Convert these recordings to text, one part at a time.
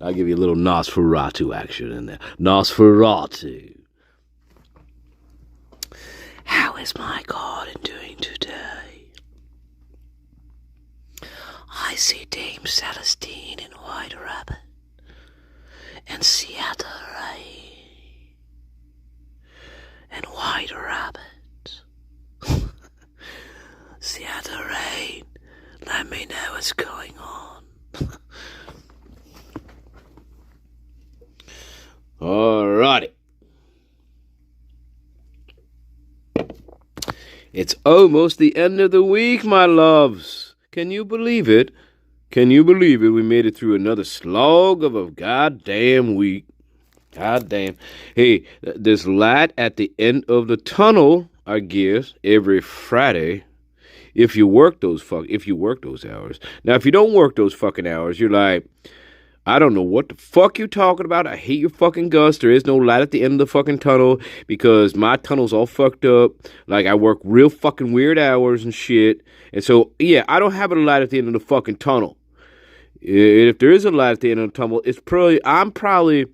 I'll give you a little Nosferatu action in there. Nosferatu. How is my garden doing today? I see Dame Celestine in White Rabbit and Seattle Rain and White Rabbit. Seattle Rain, let me know what's going on. Alrighty. It's almost the end of the week, my loves. Can you believe it? Can you believe it? We made it through another slog of a goddamn week. Goddamn. Hey, this light at the end of the tunnel, I guess, every Friday. If you work those hours. Now, if you don't work those fucking hours, you're like, I don't know what the fuck you talking about. I hate your fucking guts. There is no light at the end of the fucking tunnel because my tunnel's all fucked up. Like, I work real fucking weird hours and shit. And so, yeah, I don't have a light at the end of the fucking tunnel. If there is a light at the end of the tunnel, I'm probably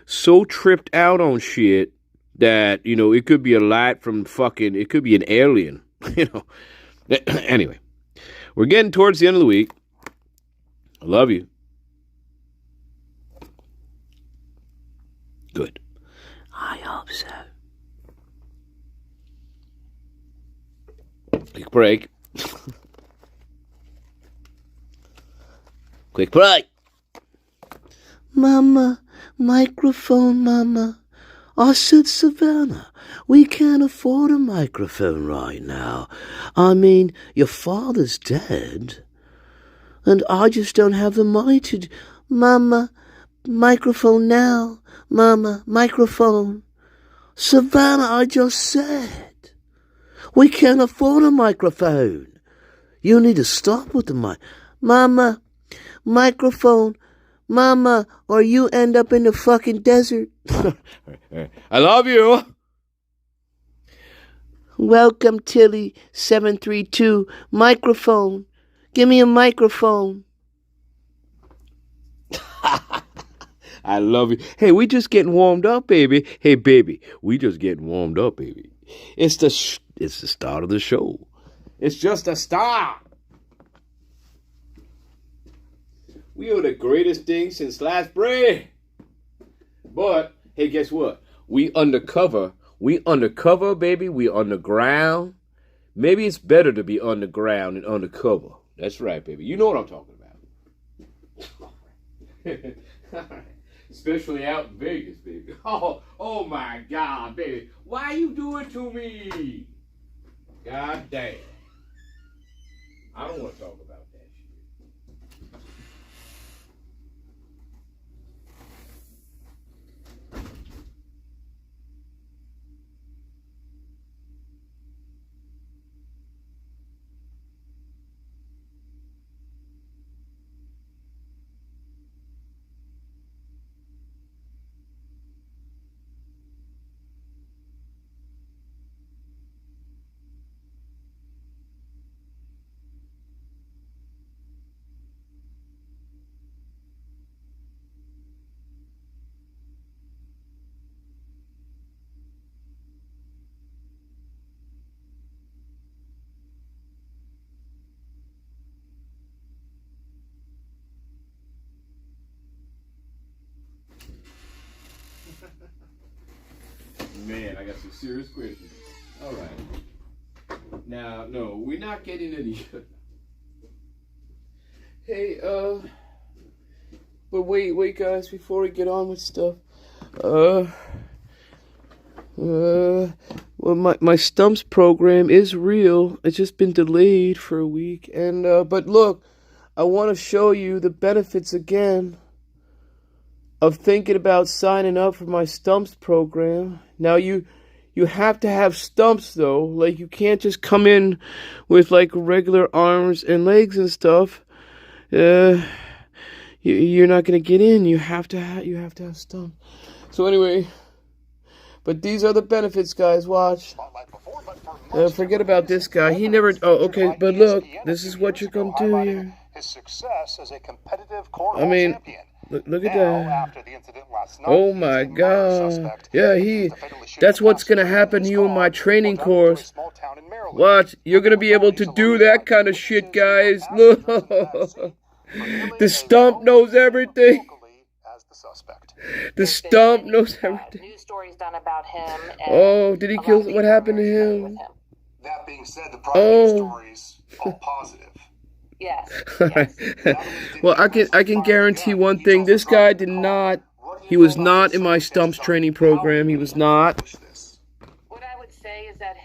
so tripped out on shit that, you know, it could be a light from fucking, it could be an alien, you know. Anyway, we're getting towards the end of the week. I love you. Good. I hope so. Quick break. Quick break. Mama, microphone, Mama. I said, Savannah, we can't afford a microphone right now. I mean, your father's dead. And I just don't have the money to... Mama, microphone now. Mama, microphone. Savannah, I just said. We can't afford a microphone. You need to stop with the mic. Mama, microphone. Mama, or you end up in the fucking desert. I love you. Welcome, Tilly 732. Microphone. Give me a microphone. I love you. Hey, we just getting warmed up, baby. Hey, baby, we just getting warmed up, baby. It's the start of the show. It's just a start. We are the greatest thing since sliced bread. But hey, guess what? We undercover. We undercover, baby. We underground. Maybe it's better to be underground than undercover. That's right, baby. You know what I'm talking about. Especially out in Vegas, baby. Oh my God, baby. Why you do it to me? God damn. I don't want to talk about that shit. Man, I got some serious questions. All right. Now, no, we're not getting any. Hey, but wait, guys, before we get on with stuff, well, my stumps program is real. It's just been delayed for a week, and but look, I want to show you the benefits again of thinking about signing up for my stumps program. Now you have to have stumps though. Like you can't just come in with like regular arms and legs and stuff. You you're not gonna get in. You have to have stumps. So anyway, but these are the benefits, guys. Watch. Forget about this guy. He never. Oh, okay. But look, this is what you're gonna do here. His success as a competitive champion. Look at that. Oh my God. Yeah, that's what's gonna happen to you in my training course. Watch, you're gonna be able to do that kind of shit, guys. Look. The stump knows everything. The stump knows everything. News stories done about him. Oh, did he kill? What happened to him? That being said, the private stories all positive. Yes. Well, I can guarantee one thing. This guy did not. He was not in my stumps training program. He was not. What I would say is that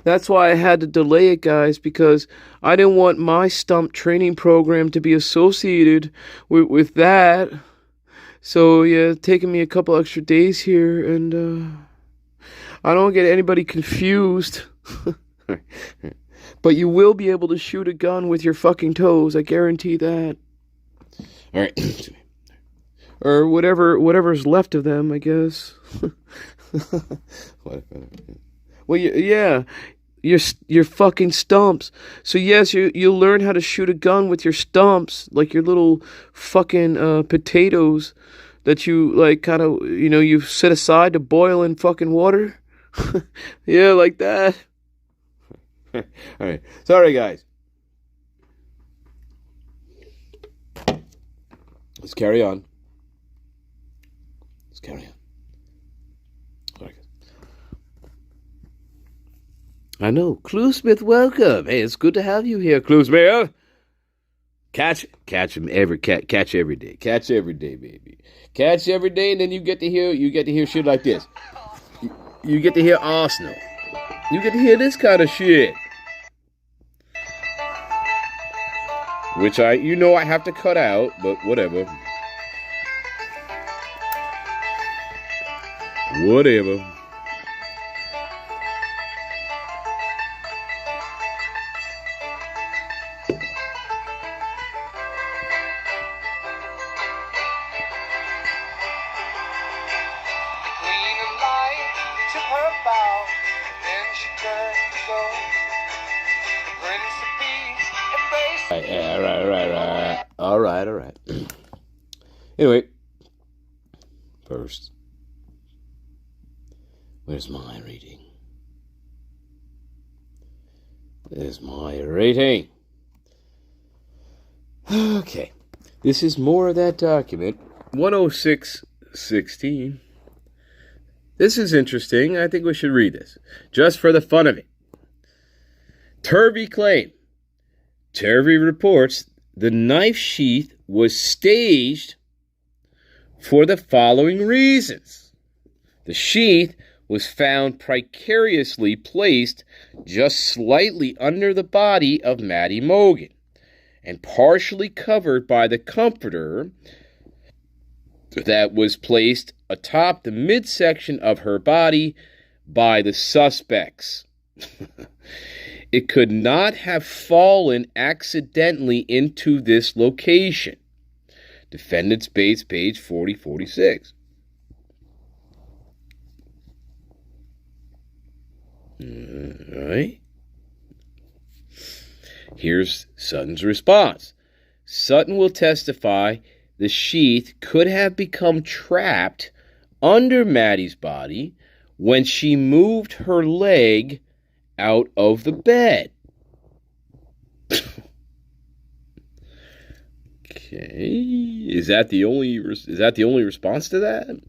That's why I had to delay it, guys, because I didn't want my stump training program to be associated with that. So, yeah, it's taking me a couple extra days here, and I don't get anybody confused. But you will be able to shoot a gun with your fucking toes, I guarantee that. All right. Or whatever's left of them, I guess. Well, yeah, your fucking stumps. So yes, you'll learn how to shoot a gun with your stumps, like your little fucking potatoes that you like kind of you set aside to boil in fucking water. Yeah, like that. All right, sorry guys. Let's carry on. I know. Cluesmith, welcome. Hey, it's good to have you here, Cluesmith. Catch him catch every day. Catch every day, baby. Catch every day, and then you get to hear shit like this. You get to hear Arsenal. You get to hear this kind of shit. Which I have to cut out, but whatever. Whatever. Right. All right. Anyway, first, where's my rating? Okay, this is more of that document, 10616. This is interesting. I think we should read this, just for the fun of it. Turvey claim. Turvey reports the knife sheath was staged for the following reasons. The sheath was found precariously placed just slightly under the body of Maddie Mogen and partially covered by the comforter that was placed atop the midsection of her body by the suspects. It could not have fallen accidentally into this location. Defendant's Bates, page 4046. All right. Here's Sutton's response. Sutton will testify the sheath could have become trapped under Maddie's body when she moved her leg out of the bed. Okay, is that the only response to that?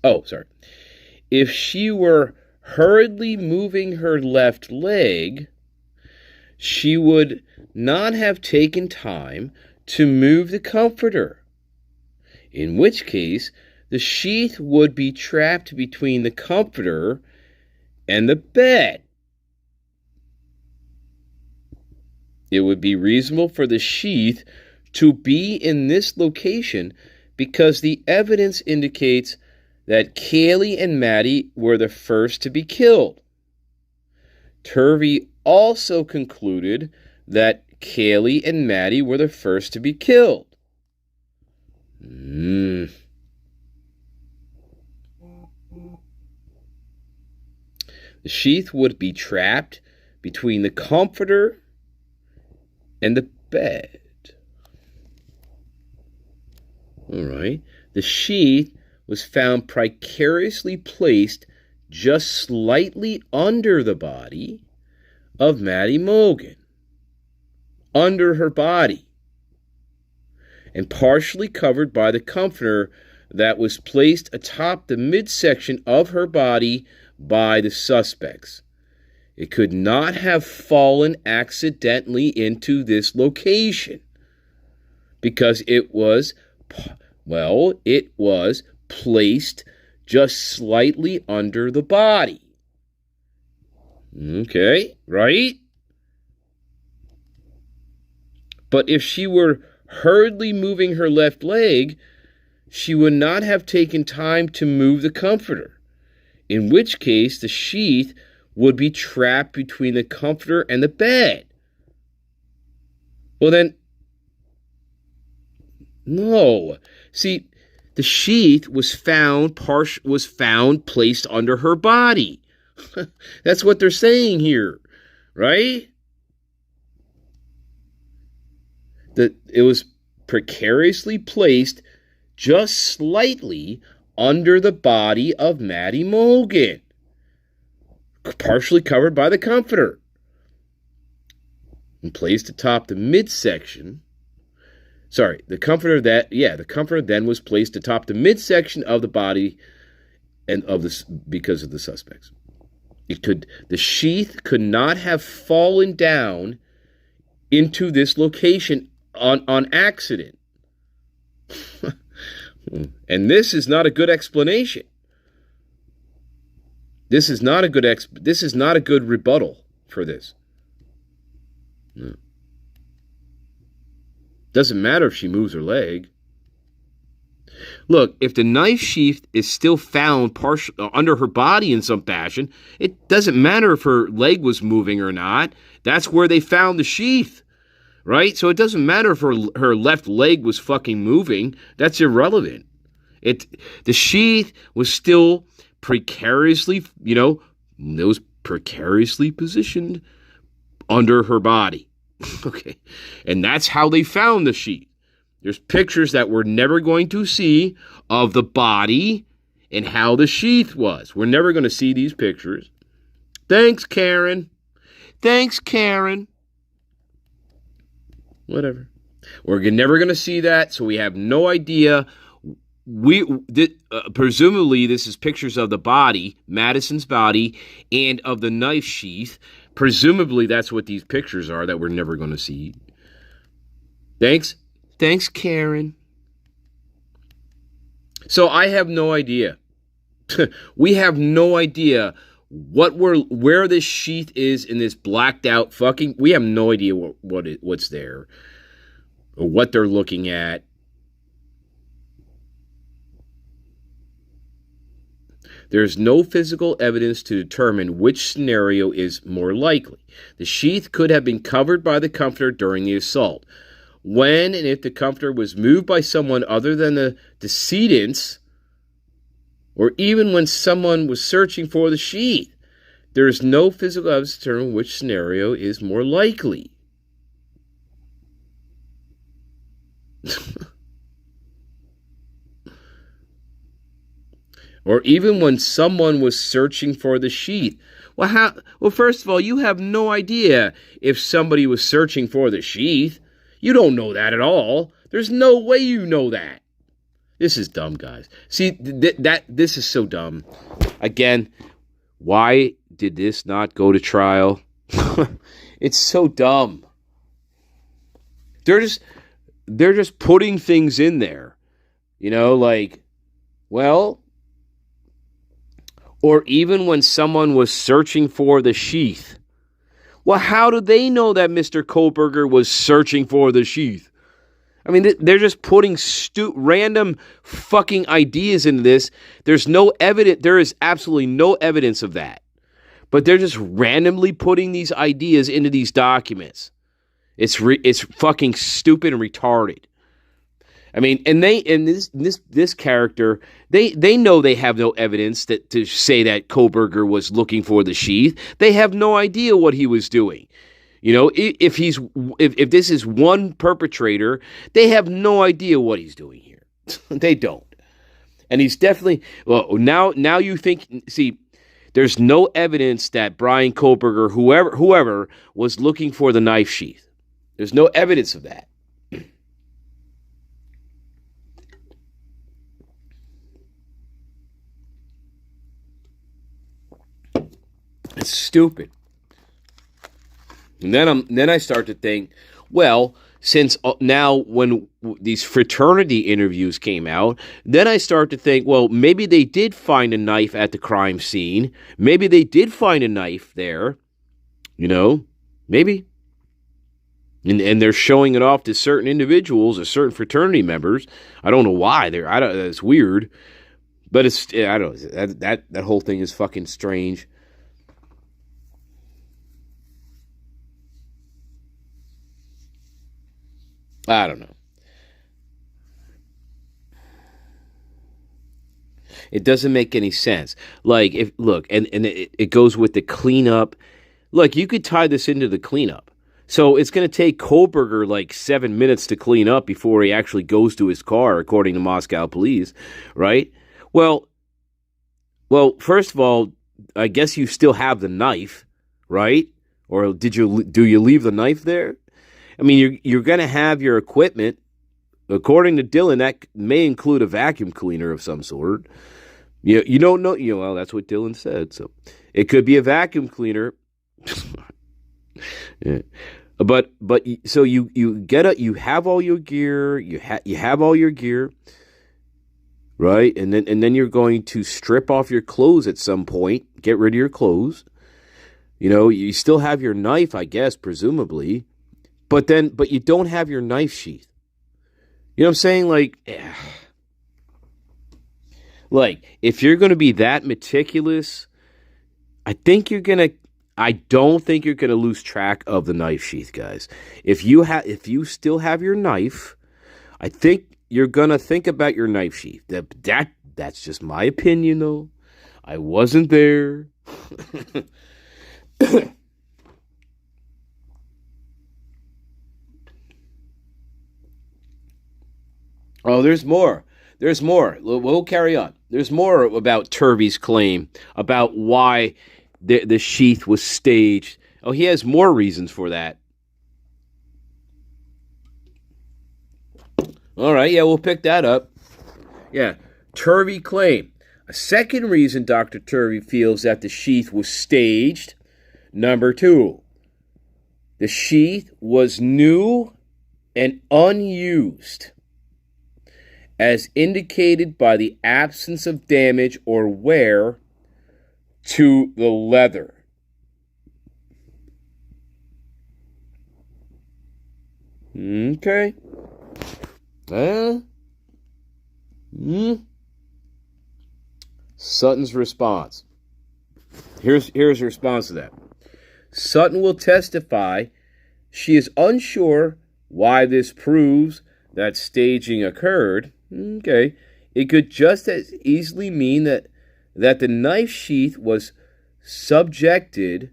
Oh, sorry. If she were hurriedly moving her left leg, she would not have taken time to move the comforter, in which case the sheath would be trapped between the comforter and the bed. It would be reasonable for the sheath to be in this location because the evidence indicates that Kaylee and Maddie were the first to be killed. Turvey also concluded that Kaylee and Maddie were the first to be killed. The sheath would be trapped between the comforter and the bed. All right. The sheath was found precariously placed just slightly under the body of Maddie Mogen. Under her body. And partially covered by the comforter that was placed atop the midsection of her body by the suspects. It could not have fallen accidentally into this location because it was placed just slightly under the body. Okay, right? But if she were hurriedly moving her left leg, she would not have taken time to move the comforter, in which case the sheath would be trapped between the comforter and the bed. Well then, no. See, the sheath was found placed under her body. That's what they're saying here, right? That it was precariously placed just slightly under the body of Maddie Mogen, partially covered by the comforter, and placed atop the midsection. Sorry, the comforter then was placed atop the midsection of the body and of this because of the suspects. The sheath could not have fallen down into this location on accident. And this is not a good explanation. This is not a good rebuttal for this. No. Doesn't matter if she moves her leg. Look, if the knife sheath is still found under her body in some fashion, it doesn't matter if her leg was moving or not. That's where they found the sheath, right? So it doesn't matter if her left leg was fucking moving. That's irrelevant. The sheath was still precariously positioned under her body. Okay. And that's how they found the sheath. There's pictures that we're never going to see of the body and how the sheath was. We're never going to see these pictures. Thanks, Karen. Whatever. We're never going to see that, so we have no idea. Presumably, this is pictures of the body, Madison's body, and of the knife sheath. Presumably, that's what these pictures are that we're never going to see. Thanks, Karen. So I have no idea. We have no idea where this sheath is in this blacked out fucking. We have no idea what's there or what they're looking at. There's no physical evidence to determine which scenario is more likely. The sheath could have been covered by the comforter during the assault. When and if the comforter was moved by someone other than the decedents, or even when someone was searching for the sheath, there is no physical evidence to determine which scenario is more likely. Or even when someone was searching for the sheath. Well, first of all, you have no idea if somebody was searching for the sheath. You don't know that at all. There's no way you know that. This is dumb, guys. See, this is so dumb. Again, why did this not go to trial? It's so dumb. They're just putting things in there. Or even when someone was searching for the sheath. Well, how do they know that Mr. Kohlberger was searching for the sheath? I mean, they're just putting random fucking ideas into this. There's no evidence. There is absolutely no evidence of that. But they're just randomly putting these ideas into these documents. It's fucking stupid and retarded. I mean, and this character, they know they have no evidence that to say that Koberger was looking for the sheath. They have no idea what he was doing. You know, if this is one perpetrator, they have no idea what he's doing here. They don't. And he's definitely, well, now you think, see, there's no evidence that Brian Koberger, whoever was looking for the knife sheath. There's no evidence of that. It's stupid. And then I start to think, well, since now when these fraternity interviews came out, then I start to think, well, maybe they did find a knife at the crime scene. Maybe they did find a knife there. You know, maybe. And they're showing it off to certain individuals or certain fraternity members. I don't know why. It's weird. But I don't know. That whole thing is fucking strange. I don't know. It doesn't make any sense. Like, it goes with the cleanup. Look, you could tie this into the cleanup. So it's going to take Koberger like 7 minutes to clean up before he actually goes to his car, according to Moscow police, right? Well, first of all, I guess you still have the knife, right? Or do you leave the knife there? I mean, you're going to have your equipment. According to Dylan, that may include a vacuum cleaner of some sort. You don't know. Well, that's what Dylan said. So it could be a vacuum cleaner. Yeah. But so you have all your gear. You have all your gear, right? And then you're going to strip off your clothes at some point. Get rid of your clothes. You know, you still have your knife, I guess, presumably. But you don't have your knife sheath. You know what I'm saying? Like, if you're going to be that meticulous, I don't think you're going to lose track of the knife sheath, guys. If you still have your knife, I think you're going to think about your knife sheath. That's just my opinion, though. I wasn't there. Oh, there's more. There's more. We'll carry on. There's more about Turvey's claim about why the sheath was staged. Oh, he has more reasons for that. All right, yeah, we'll pick that up. Yeah, Turvey claim. A second reason Dr. Turvey feels that the sheath was staged. Number 2, the sheath was new and unused, as indicated by the absence of damage or wear to the leather. Okay. Sutton's response. Here's her response to that. Sutton will testify she is unsure why this proves that staging occurred. Okay. It could just as easily mean that the knife sheath was subjected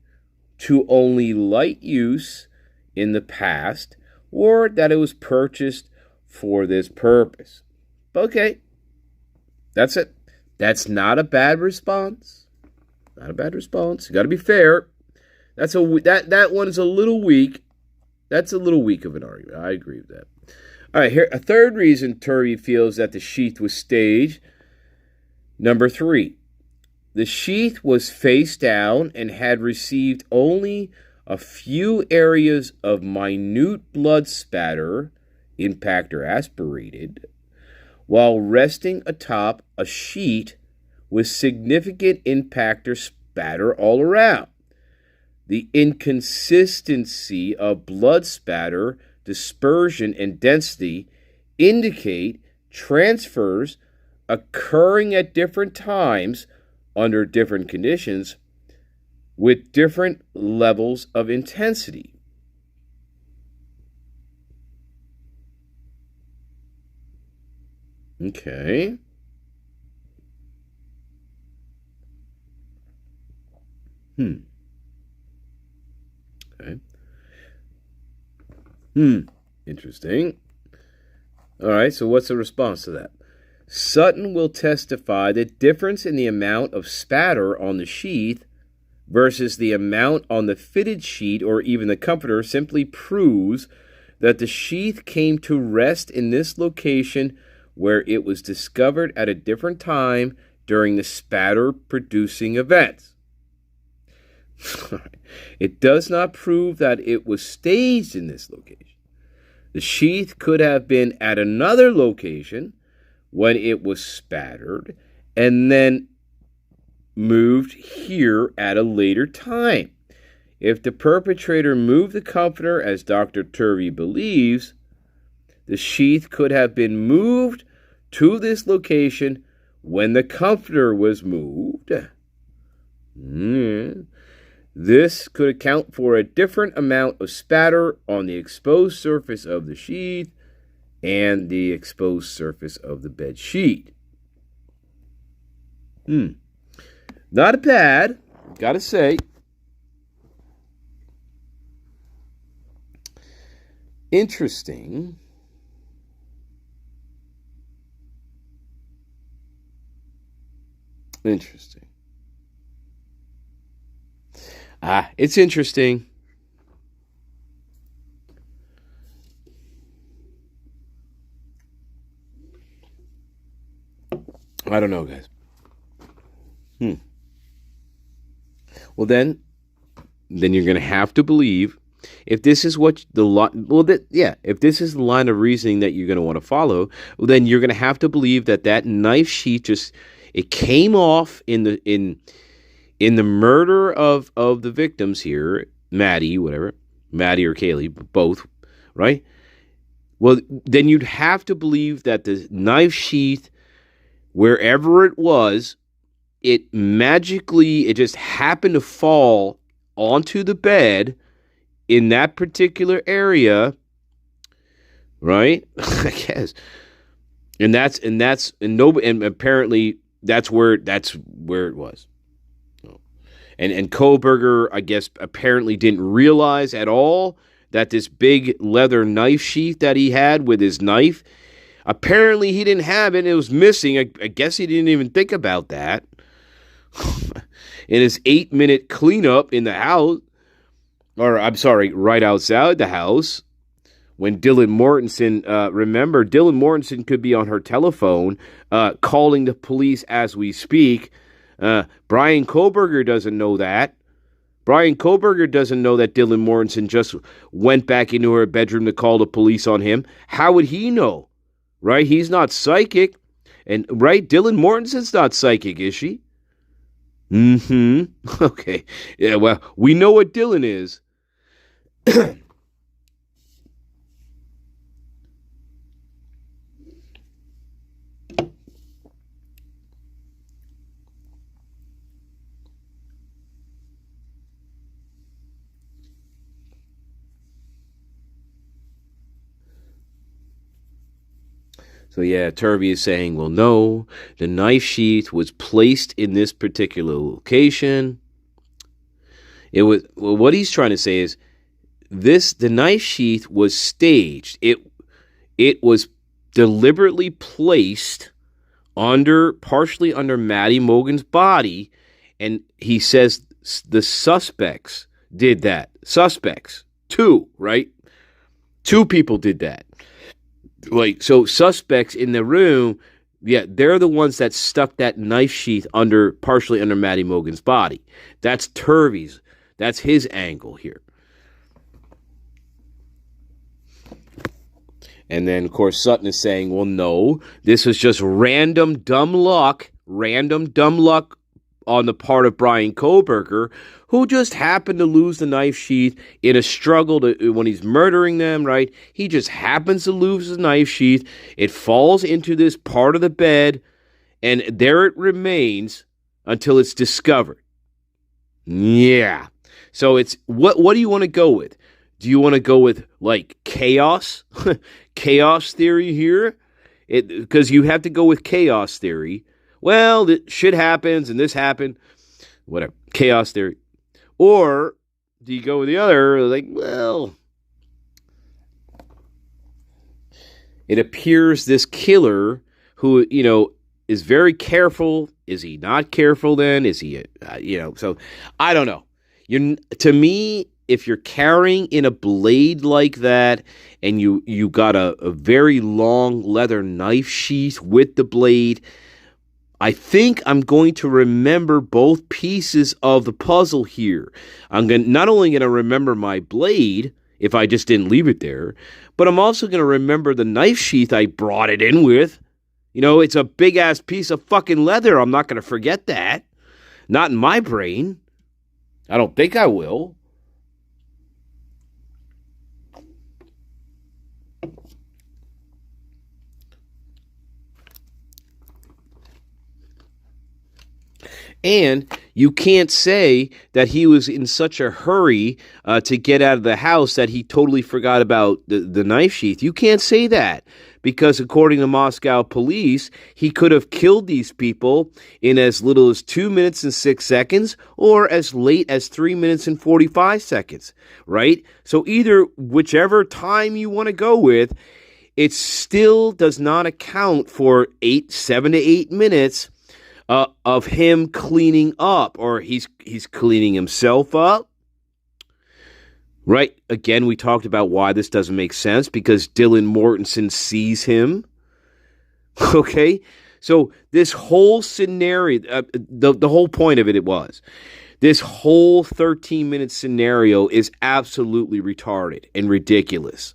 to only light use in the past, or that it was purchased for this purpose. Okay. That's it. That's not a bad response. Not a bad response. You got to be fair. That one is a little weak. That's a little weak of an argument. I agree with that. All right, here a third reason Turvey feels that the sheath was staged. Number 3, the sheath was face down and had received only a few areas of minute blood spatter, impact or aspirated, while resting atop a sheet with significant impact or spatter all around. The inconsistency of blood spatter, dispersion, and density indicate transfers occurring at different times under different conditions with different levels of intensity. Okay. Okay. Interesting. All right, so what's the response to that? Sutton will testify that difference in the amount of spatter on the sheath versus the amount on the fitted sheet or even the comforter simply proves that the sheath came to rest in this location where it was discovered at a different time during the spatter-producing events. It does not prove that it was staged in this location. The sheath could have been at another location when it was spattered and then moved here at a later time. If the perpetrator moved the comforter, as Dr. Turvey believes, the sheath could have been moved to this location when the comforter was moved. This could account for a different amount of spatter on the exposed surface of the sheath and the exposed surface of the bed sheet. Not bad, gotta say. Interesting. It's interesting. I don't know, guys. Well, then you're going to have to believe, if this is what if this is the line of reasoning that you're going to want to follow, well, then you're going to have to believe that knife sheath it came off in the murder of the victims here, Maddie or Kaylee, both, right? Well, then you'd have to believe that the knife sheath, wherever it was, it just happened to fall onto the bed in that particular area, right? I guess, and apparently that's where it was. And Kohlberger, I guess, apparently didn't realize at all that this big leather knife sheath that he had with his knife, apparently he didn't have it. It was missing. I guess he didn't even think about that. In his 8-minute cleanup in the house, right outside the house, when Dylan Mortensen, remember, Dylan Mortensen could be on her telephone calling the police as we speak. Brian Kohlberger doesn't know that. Brian Kohlberger doesn't know that Dylan Mortensen just went back into her bedroom to call the police on him. How would he know? Right? He's not psychic. And, right, Dylan Mortensen's not psychic, is she? Okay. Yeah, well, we know what Dylan is. So yeah, Turvey is saying, well, no, the knife sheath was placed in this particular location. What he's trying to say is the knife sheath was staged. It was deliberately placed partially under Maddie Mogen's body, and he says the suspects did that. Suspects, 2, right? 2 people did that. So suspects in the room, yeah, they're the ones that stuck that knife sheath partially under Maddie Mogen's body. That's Turvey's. That's his angle here. And then, of course, Sutton is saying, well, no, this was just random dumb luck on the part of Brian Kohlberger, who just happened to lose the knife sheath in a struggle when he's murdering them, right? He just happens to lose the knife sheath. It falls into this part of the bed, and there it remains until it's discovered. Yeah. So it's, what do you want to go with? Do you want to go with, like, chaos? Chaos theory here? because you have to go with chaos theory. Well, shit happens and this happened. Whatever. Chaos theory. Or do you go with the other? Like, well, it appears this killer who, is very careful. Is he not careful then? Is he, so I don't know. To me, if you're carrying in a blade like that and you got a very long leather knife sheath with the blade, I think I'm going to remember both pieces of the puzzle here. I'm not only going to remember my blade, if I just didn't leave it there, but I'm also going to remember the knife sheath I brought it in with. It's a big-ass piece of fucking leather. I'm not going to forget that. Not in my brain. I don't think I will. And you can't say that he was in such a hurry to get out of the house that he totally forgot about the knife sheath. You can't say that because according to Moscow police, he could have killed these people in as little as 2 minutes and 6 seconds or as late as 3 minutes and 45 seconds, right? So either whichever time you want to go with, it still does not account for 7 to 8 minutes of him cleaning up, or he's cleaning himself up, right? Again, we talked about why this doesn't make sense, because Dylan Mortensen sees him, okay? So this whole scenario, the whole point of it was, this whole 13-minute scenario is absolutely retarded and ridiculous.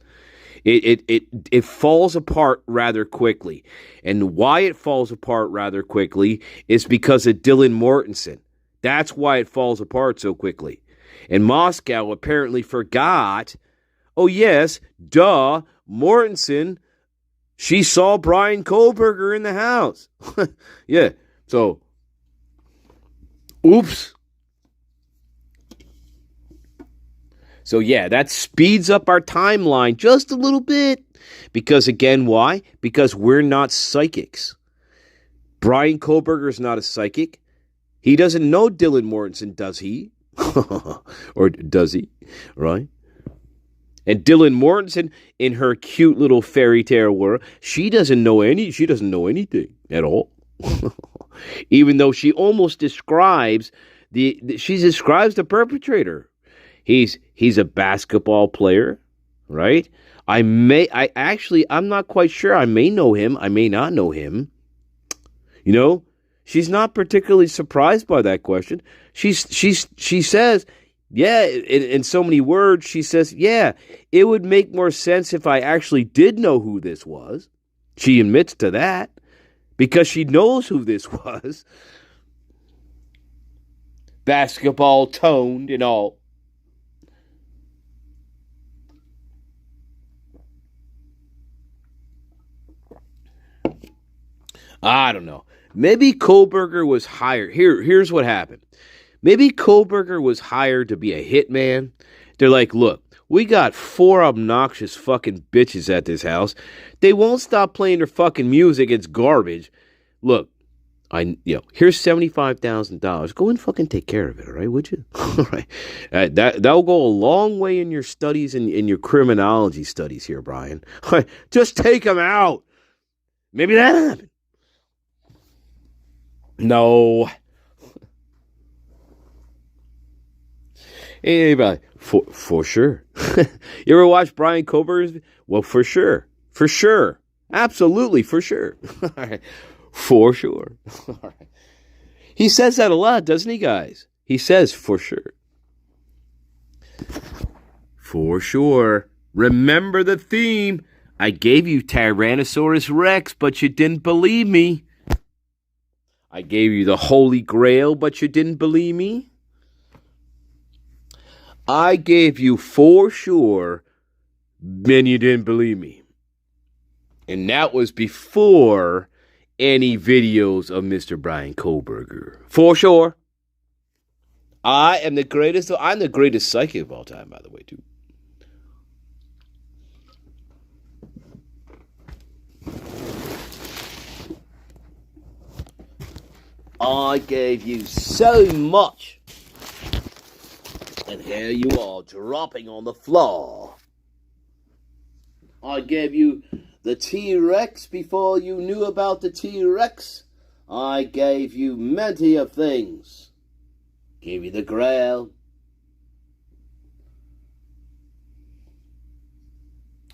It falls apart rather quickly. And why it falls apart rather quickly is because of Dylan Mortensen. That's why it falls apart so quickly. And Moscow apparently forgot, oh yes, duh, Mortensen, she saw Brian Kohlberger in the house. Yeah, so, oops. So yeah, that speeds up our timeline just a little bit. Because again, why? Because we're not psychics. Brian Kohlberger is not a psychic. He doesn't know Dylan Mortensen, does he? Or does he? Right? And Dylan Mortensen, in her cute little fairy tale world, she doesn't know anything at all. Even though she almost describes the perpetrator. He's a basketball player, right? I'm not quite sure. I may know him. I may not know him. She's not particularly surprised by that question. She says, yeah, in so many words, she says, yeah, it would make more sense if I actually did know who this was. She admits to that because she knows who this was. Basketball toned and all. I don't know. Maybe Kohlberger was hired. Here's what happened. Maybe Kohlberger was hired to be a hitman. They're like, look, we got 4 obnoxious fucking bitches at this house. They won't stop playing their fucking music. It's garbage. Look, here's $75,000. Go and fucking take care of it, all right? Would you? All right. That'll go a long way in your studies and in your criminology studies here, Brian. All right, just take them out. Maybe that happened. No. Anybody? For sure. You ever watch Brian Kohlberger's? Well, for sure. For sure. Absolutely, for sure. All right. For sure. All right. He says that a lot, doesn't he, guys? He says for sure. For sure. Remember the theme. I gave you Tyrannosaurus Rex, but you didn't believe me. I gave you the Holy Grail, but you didn't believe me. I gave you for sure, then you didn't believe me. And that was before any videos of Mr. Brian Kohlberger. For sure. I'm the greatest psychic of all time, by the way, too. I gave you so much. And here you are, dropping on the floor. I gave you the T-Rex before you knew about the T-Rex. I gave you many of things. Gave you the Grail.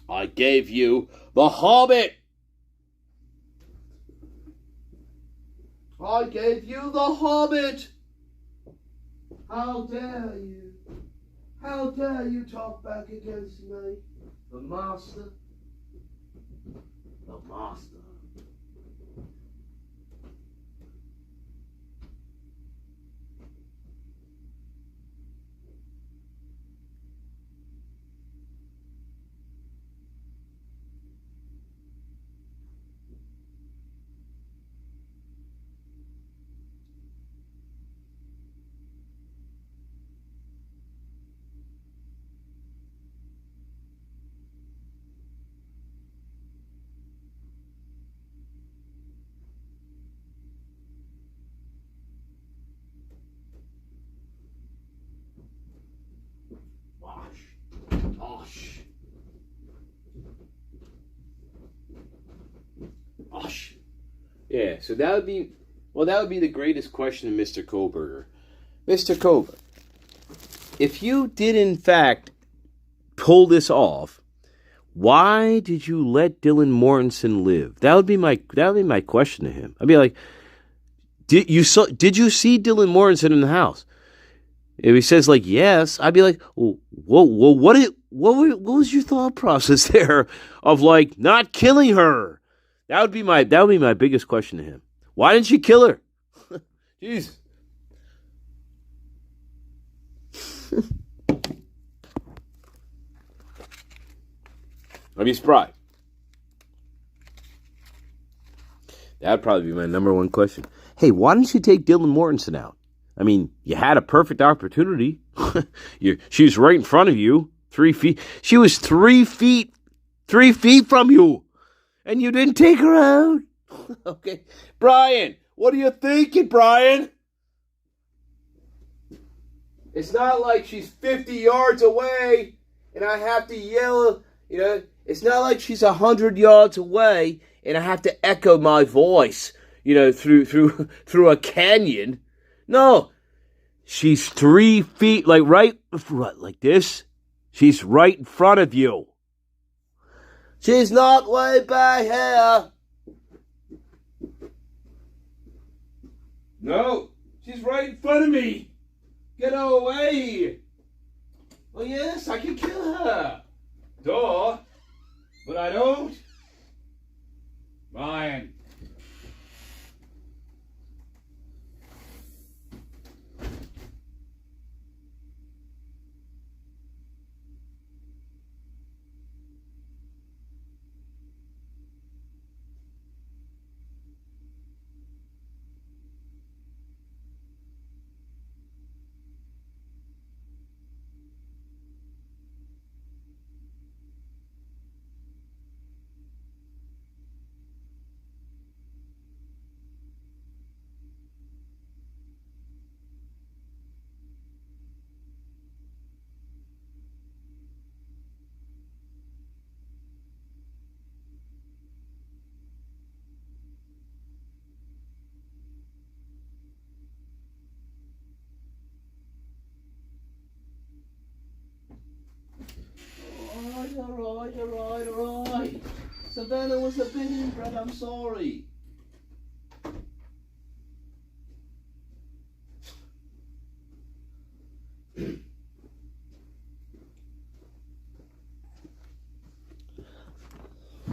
I gave you the Hobbit. I gave you the Hobbit. How dare you? How dare you talk back against me? The Master. The Master. Osh. Yeah, so that would be the greatest question of Mr. Kohlberger. Mr. Kohlberger, if you did in fact pull this off, why did you let Dylan Mortensen live? That would be my question to him. I'd be like, did you see Dylan Mortensen in the house? If he says like yes, I'd be like, well, what was your thought process there of like not killing her? That would be my biggest question to him. Why didn't you kill her? Jeez. I'd be surprised. That'd probably be my number one question. Hey, why didn't you take Dylan Mortensen out? I mean, you had a perfect opportunity. She was right in front of you, 3 feet. She was 3 feet from you, and you didn't take her out. Okay, Brian, what are you thinking, Brian? It's not like she's 50 yards away, and I have to yell. It's not like she's 100 yards away, and I have to echo my voice, through a canyon. No, she's 3 feet, like this. She's right in front of you. She's not way back here. No, she's right in front of me. Get away. Well, yes, I can kill her. Duh. But I don't. Ryan. All right. Savannah was a bit inbred, I'm sorry.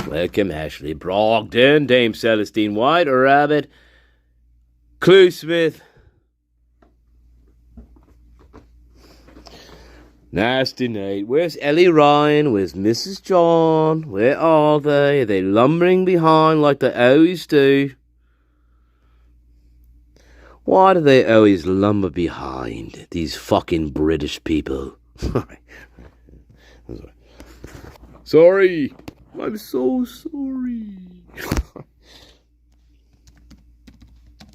Welcome, Ashley Brogdon, Dame Celestine White, Rabbit, Clue Smith, Nasty Nate. Where's Ellie Ryan? Where's Mrs. John? Where are they? Are they lumbering behind like they always do? Why do they always lumber behind, these fucking British people? Sorry. I'm so sorry.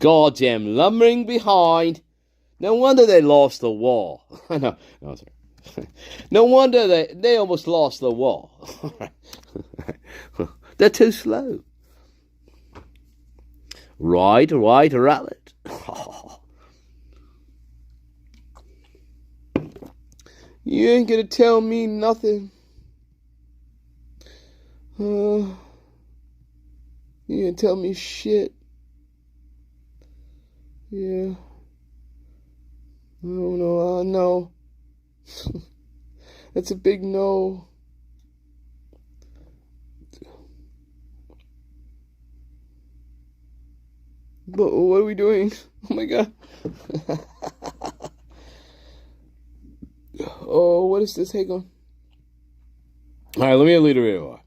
goddamn lumbering behind. No wonder they lost the war. No, sorry. No wonder they almost lost the war. They're too slow. Right, rabbit. You ain't gonna tell me nothing. You ain't tell me shit. Yeah. I know. That's a big no. But what are we doing? Oh my god. Oh, what is this? Hang on. Alright, let me lead a video.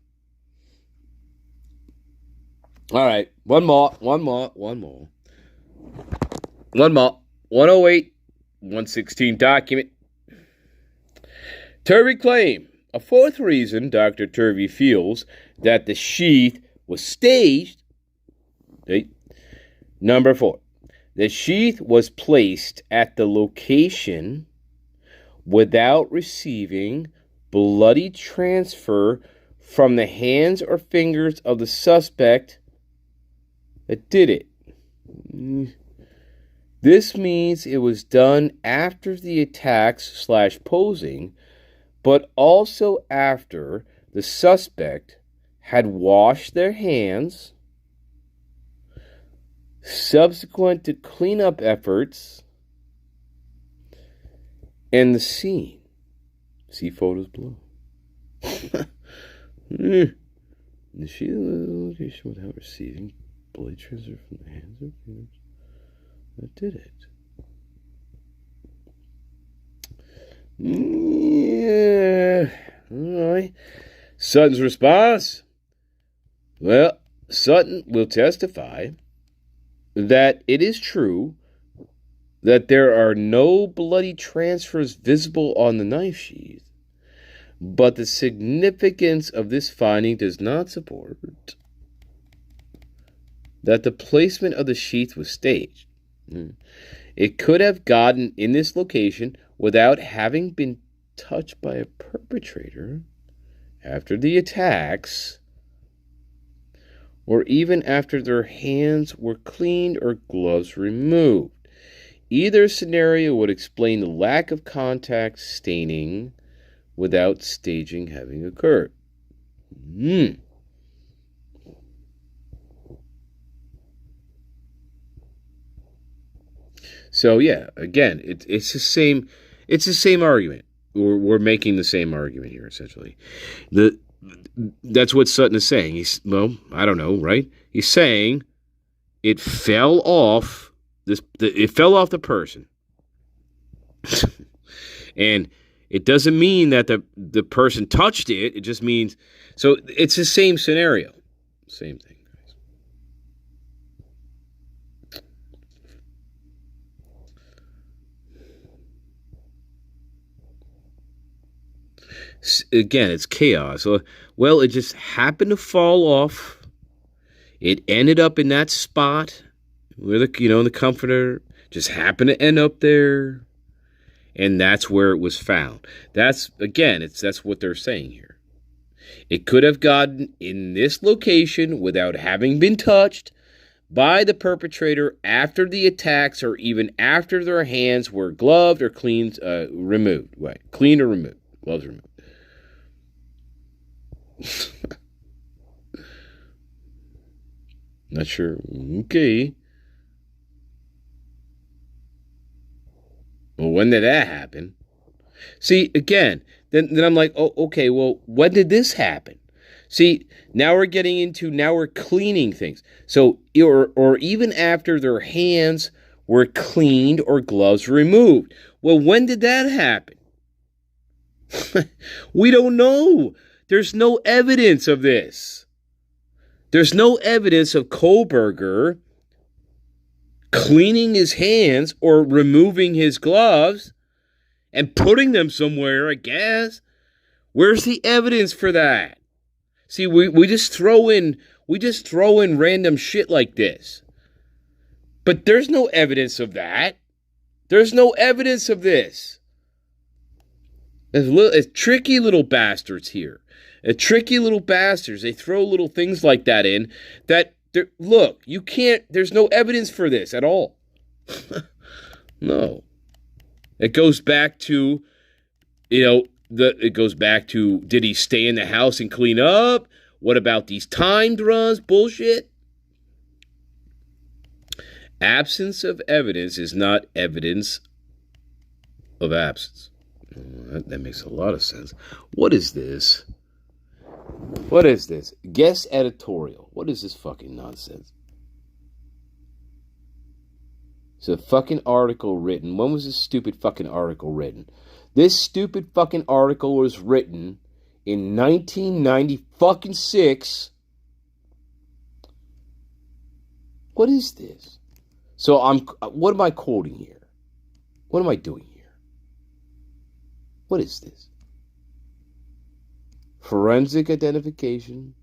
Alright, one more. 108, 116 document. Turvey claim. A fourth reason Dr. Turvey feels that the sheath was staged. Number 4. The sheath was placed at the location without receiving bloody transfer from the hands or fingers of the suspect that did it. This means it was done after the attacks / posing, but also after the suspect had washed their hands, subsequent to cleanup efforts, and the scene. See photos below. The sheath location without receiving blood transfer from the hands or fingers that did it. Yeah. All right. Sutton's response. Well, Sutton will testify that it is true that there are no bloody transfers visible on the knife sheath, but the significance of this finding does not support that the placement of the sheath was staged. It could have gotten in this location without having been touched by a perpetrator after the attacks, or even after their hands were cleaned or gloves removed. Either scenario would explain the lack of contact staining without staging having occurred. So yeah, again, it's the same argument. We're making the same argument here essentially. That's what Sutton is saying. I don't know, right? He's saying it fell off. It fell off the person, and it doesn't mean that the person touched it. It just means so it's the same scenario, same thing, guys. Again, it's chaos. Well, it just happened to fall off. It ended up in that spot. Where the comforter just happened to end up there, and that's where it was found. That's what they're saying here. It could have gotten in this location without having been touched by the perpetrator after the attacks, or even after their hands were gloved or cleaned, removed. Right, cleaned or removed, gloves removed. Not sure. Okay. Well, when did that happen? See, again, then I'm like, oh, okay, well, when did this happen? See, now we're cleaning things. So, or even after their hands were cleaned or gloves removed. Well, when did that happen? We don't know. There's no evidence of this. There's no evidence of Kohlberger cleaning his hands or removing his gloves and putting them somewhere, I guess. Where's the evidence for that? See, we just throw in random shit like this. But there's no evidence of that. There's no evidence of this. There's tricky little bastards here. Tricky little bastards. They throw little things like that in that, look, you can't, there's no evidence for this at all. No. It goes back to, it goes back to, did he stay in the house and clean up? What about these timed runs? Bullshit. Absence of evidence is not evidence of absence. That makes a lot of sense. What is this? What is this? Guest editorial. What is this fucking nonsense? It's a fucking article written. When was this stupid fucking article written? This stupid fucking article was written in 1996. What is this? So what am I quoting here? What am I doing here? What is this? Forensic identification.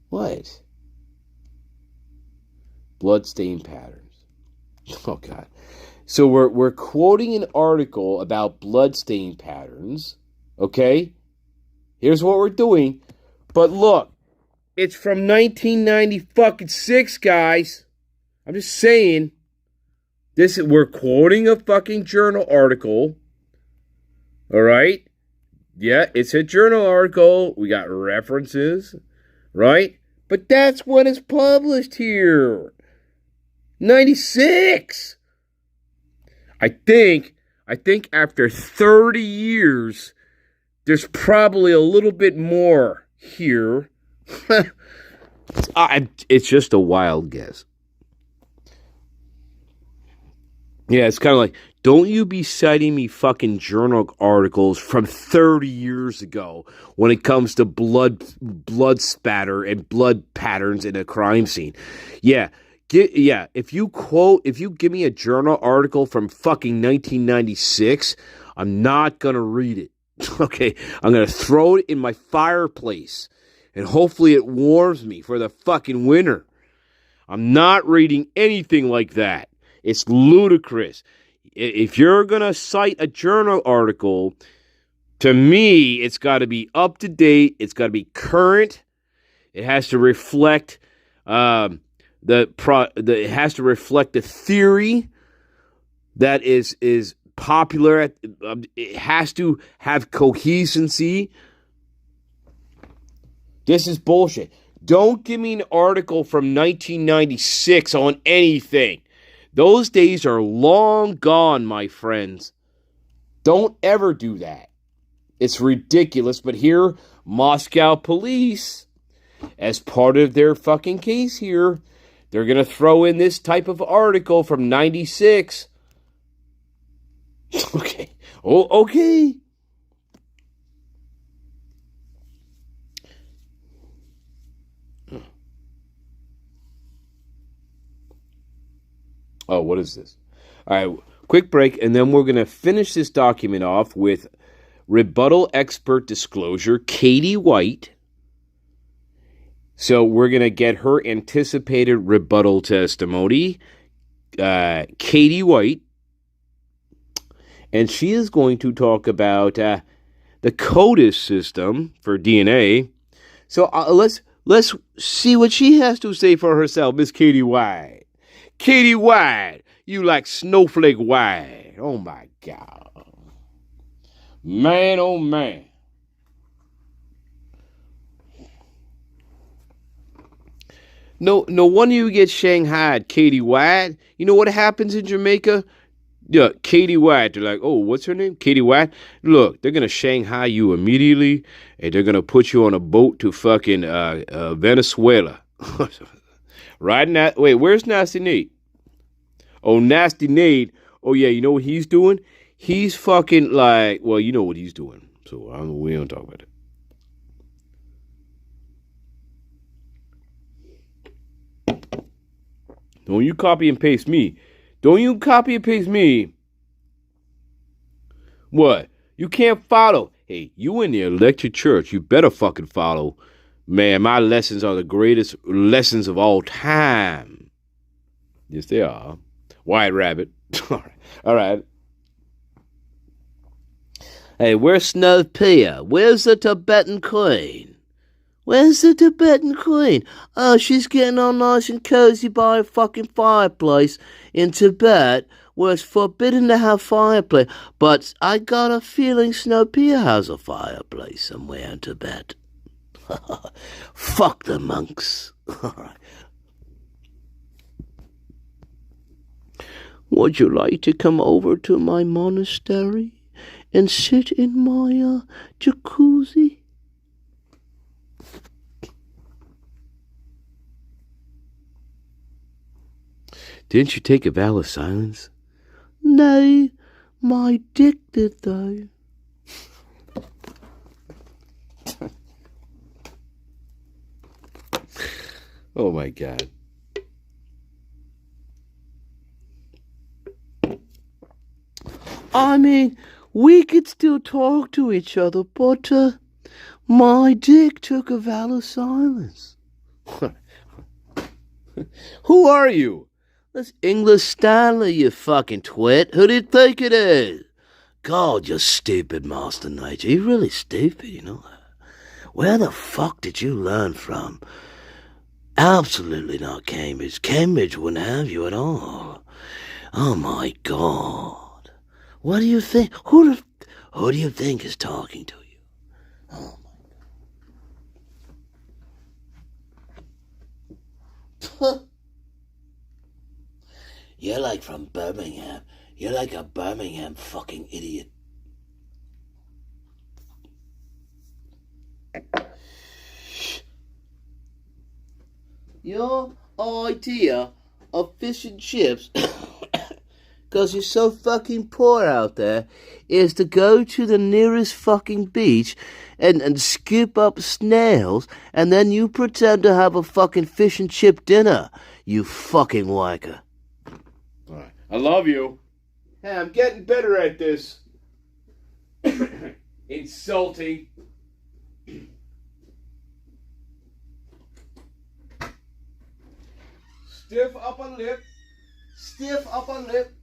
What? Bloodstain patterns. Oh God. So we're quoting an article about bloodstain patterns. Okay? Here's what we're doing. But look, it's from 1996, guys. I'm just saying. We're quoting a fucking journal article. All right? Yeah, it's a journal article. We got references, right? But that's when it's published here. 96. I think after 30 years, there's probably a little bit more here. It's just a wild guess. Yeah, it's kind of like, don't you be citing me fucking journal articles from 30 years ago when it comes to blood spatter and blood patterns in a crime scene. Yeah, if you give me a journal article from fucking 1996, I'm not going to read it. Okay, I'm going to throw it in my fireplace and hopefully it warms me for the fucking winter. I'm not reading anything like that. It's ludicrous. If you're going to cite a journal article, to me, it's got to be up to date. It's got to be current. It has to reflect it has to reflect the theory that is popular. It has to have coherency. This is bullshit. Don't give me an article from 1996 on anything. Those days are long gone, my friends. Don't ever do that. It's ridiculous, but here, Moscow police, as part of their fucking case here, they're going to throw in this type of article from 96. Okay. Oh, okay. Oh, what is this? All right, quick break, and then we're going to finish this document off with rebuttal expert disclosure, Katie White. So we're going to get her anticipated rebuttal testimony, Katie White. And she is going to talk about the CODIS system for DNA. So let's see what she has to say for herself, Miss Katie White. Katie White, you like Snowflake White. Oh, my God. Man, oh, man. No wonder you get shanghaied, Katie White. You know what happens in Jamaica? Yeah, Katie White. They're like, oh, what's her name? Katie White. Look, they're going to Shanghai you immediately, and they're going to put you on a boat to fucking Venezuela. Right now, wait, where's Nasty Nate? Oh, Nasty Nate. Oh, yeah, you know what he's doing? He's fucking like, well, you know what he's doing. So we don't talk about it. Don't you copy and paste me. Don't you copy and paste me. What? You can't follow. Hey, you in the electric church. You better fucking follow. Man, my lessons are the greatest lessons of all time. Yes, they are. White rabbit. All right. Hey, where's Snow Pia? Where's the Tibetan queen? Where's the Tibetan queen? Oh, she's getting all nice and cozy by a fucking fireplace in Tibet, where it's forbidden to have fireplace. But I got a feeling Snow Pia has a fireplace somewhere in Tibet. Fuck the monks. All right. Would you like to come over to my monastery and sit in my jacuzzi? Didn't you take a vow of silence? No, my dick did though. Oh my God. I mean, we could still talk to each other, but my dick took a vow of silence. Who are you? That's English Stanley, you fucking twit. Who do you think it is? God, you're stupid, Master Nature. You're really stupid, you know that. Where the fuck did you learn from? Absolutely not Cambridge. Cambridge wouldn't have you at all. Oh my God. What do you think? Who do you think is talking to you? Oh my God. You're like from Birmingham. You're like a Birmingham fucking idiot. Your idea of fish and chips, because you're so fucking poor out there, is to go to the nearest fucking beach and scoop up snails, and then you pretend to have a fucking fish and chip dinner, you fucking wanker. All right. I love you. Hey, I'm getting better at this. Insulting. Stiff upper lip. Stiff upper lip.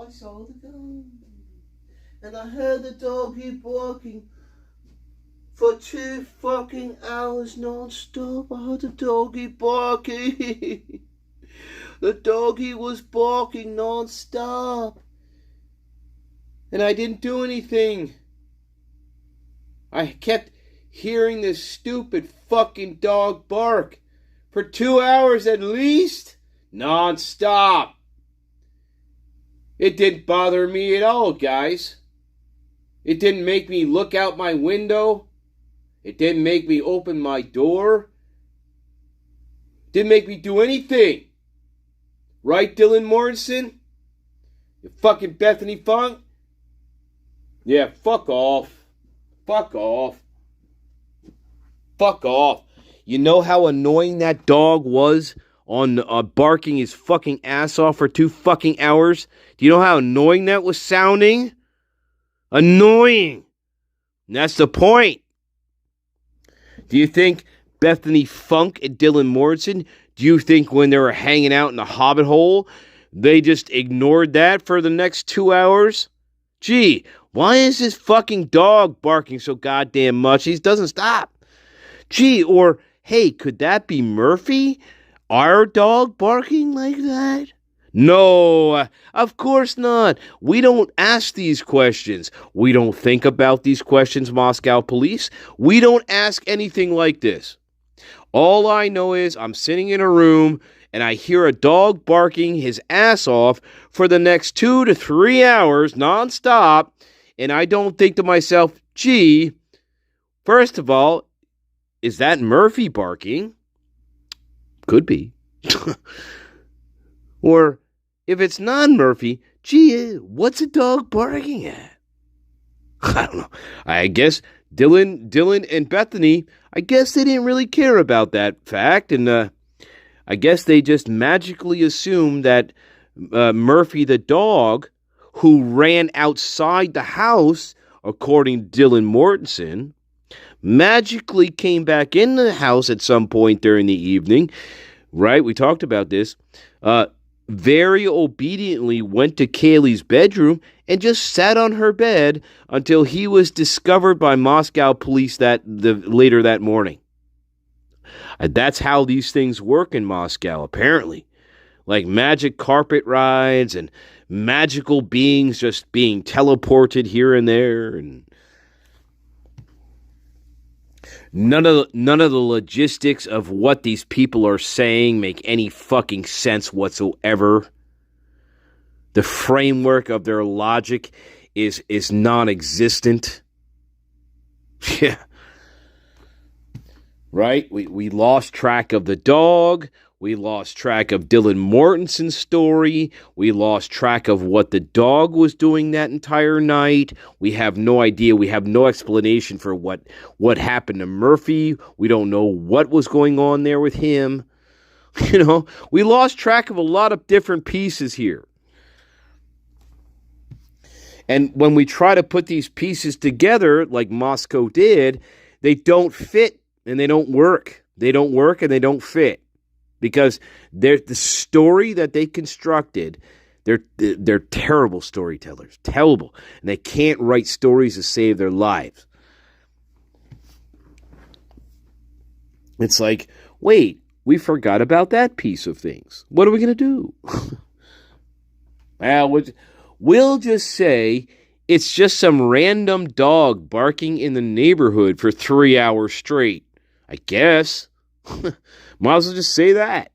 I saw the gun, and I heard the doggy barking for 2 fucking hours non-stop. I heard the doggy barking. The doggy was barking non-stop, and I didn't do anything. I kept hearing this stupid fucking dog bark for 2 hours at least, non-stop. It didn't bother me at all, guys. It didn't make me look out my window. It didn't make me open my door. Didn't make me do anything. Right, Dylan Morrison? You fucking Bethany Funk? Yeah, fuck off. Fuck off. Fuck off. You know how annoying that dog was on barking his fucking ass off for 2 fucking hours? Do you know how annoying that was sounding? Annoying. And that's the point. Do you think Bethany Funk and Dylan Morrison, do you think when they were hanging out in the Hobbit hole, they just ignored that for the next 2 hours? Gee, why is this fucking dog barking so goddamn much? He doesn't stop. Gee, or, hey, could that be Murphy? Our dog barking like that? No, of course not. We don't ask these questions. We don't think about these questions, Moscow police. We don't ask anything like this. All I know is I'm sitting in a room and I hear a dog barking his ass off for the next 2 to 3 hours nonstop, and I don't think to myself, gee, first of all, is that Murphy barking? Could be. Or if it's not Murphy, gee, what's a dog barking at? I don't know. I guess Dylan and Bethany, I guess they didn't really care about that fact, and I guess they just magically assumed that Murphy the dog, who ran outside the house, according to Dylan Mortensen, magically came back in the house at some point during the evening, right? We talked about this. Very obediently went to Kaylee's bedroom and just sat on her bed until he was discovered by Moscow police later that morning. That's how these things work in Moscow, apparently. Like magic carpet rides and magical beings just being teleported here and there, and none of the logistics of what these people are saying make any fucking sense whatsoever. The framework of their logic is non-existent. Yeah. Right? We lost track of the dog. We lost track of Dylan Mortensen's story. We lost track of what the dog was doing that entire night. We have no idea. We have no explanation for what happened to Murphy. We don't know what was going on there with him. You know, we lost track of a lot of different pieces here. And when we try to put these pieces together, like Moscow did, they don't fit and they don't work. They don't work and they don't fit. Because the story that they constructed, they're terrible storytellers. Terrible. And they can't write stories to save their lives. It's like, wait, we forgot about that piece of things. What are we going to do? Well, we'll just say it's just some random dog barking in the neighborhood for 3 hours straight. I guess. Might as well just say that.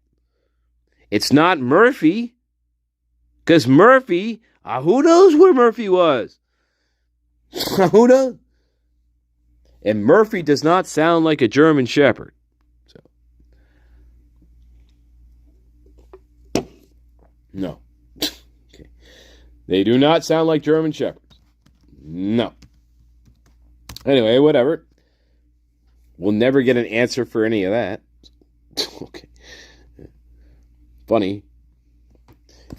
It's not Murphy. Because Murphy, who knows where Murphy was? Who knows? And Murphy does not sound like a German Shepherd. So. No. Okay. They do not sound like German Shepherds. No. Anyway, whatever. We'll never get an answer for any of that. Okay. Funny.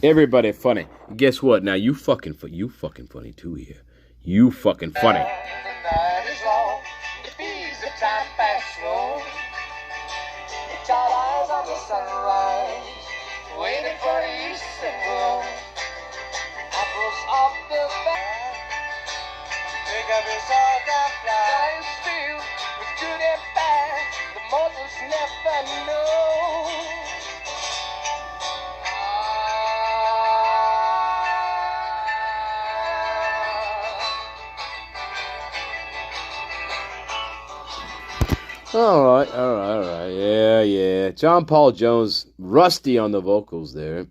Everybody funny. Guess what? Now you fucking funny too here. You fucking funny. The night is long, the bees of time pass slow. The child eyes on the sunrise, waiting for the east to grow. Apples off the back, pick up your sword and fly. Life filled with good and bad, the mortals never know. All right. Yeah. John Paul Jones, rusty on the vocals there.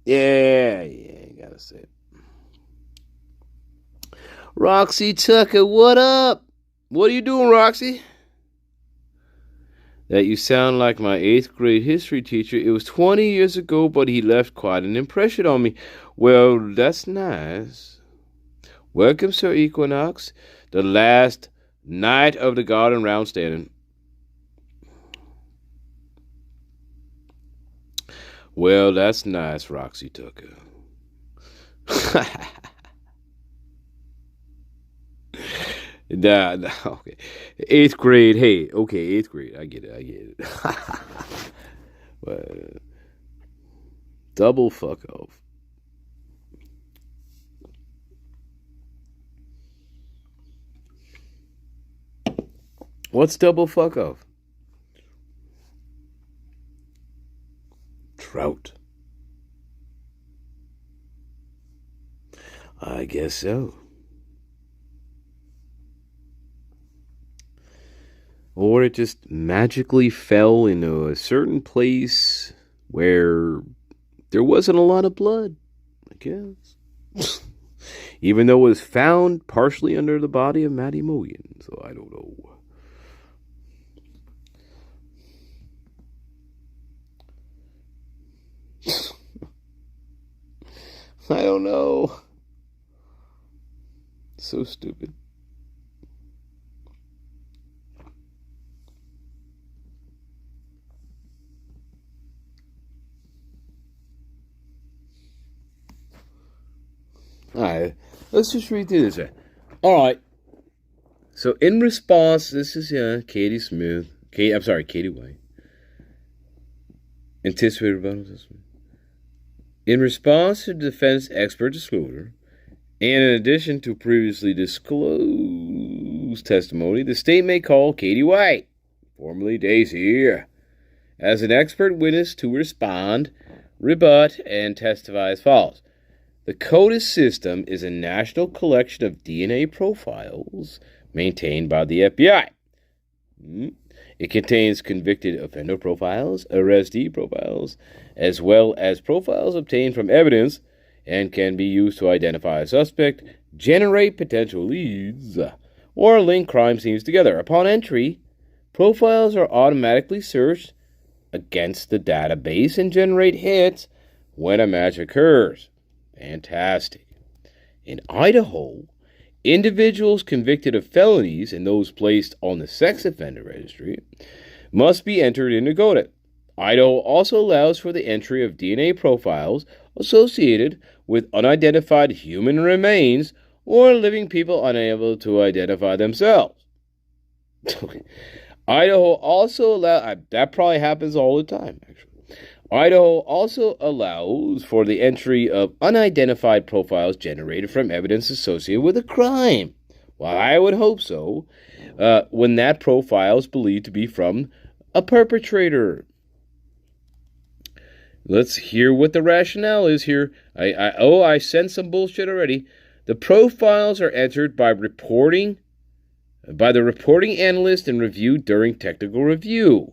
Yeah, you gotta say it. Roxy Tucker, what up? What are you doing, Roxy? That you sound like my 8th grade history teacher. It was 20 years ago, but he left quite an impression on me. Well, that's nice. Welcome, Sir Equinox, the last night of the garden round standing. Well, that's nice, Roxy Tucker. Nah, okay. 8th grade. Hey, okay, 8th grade. I get it. But, double fuck off. What's double fuck off? Trout. I guess so. Or it just magically fell into a certain place where there wasn't a lot of blood, I guess. Even though it was found partially under the body of Matty Mulligan, so I don't know. I don't know. So stupid. Alright, let's just read through this. Alright. So in response, this is Katie Smith. Katie White. Anticipated rebuttal. In response to defense expert disclosure, and in addition to previously disclosed testimony, the state may call Katie White, formerly Daisy, as an expert witness to respond, rebut, and testify as follows. The CODIS system is a national collection of DNA profiles maintained by the FBI. It contains convicted offender profiles, arrestee profiles, as well as profiles obtained from evidence and can be used to identify a suspect, generate potential leads, or link crime scenes together. Upon entry, profiles are automatically searched against the database and generate hits when a match occurs. Fantastic. In Idaho, individuals convicted of felonies and those placed on the sex offender registry must be entered into CODIS. Idaho also allows for the entry of DNA profiles associated with unidentified human remains or living people unable to identify themselves. Idaho also allows, that probably happens all the time, actually. Idaho also allows for the entry of unidentified profiles generated from evidence associated with a crime. Well, I would hope so, when that profile is believed to be from a perpetrator. Let's hear what the rationale is here. I sense some bullshit already. The profiles are entered by the reporting analyst and reviewed during technical review.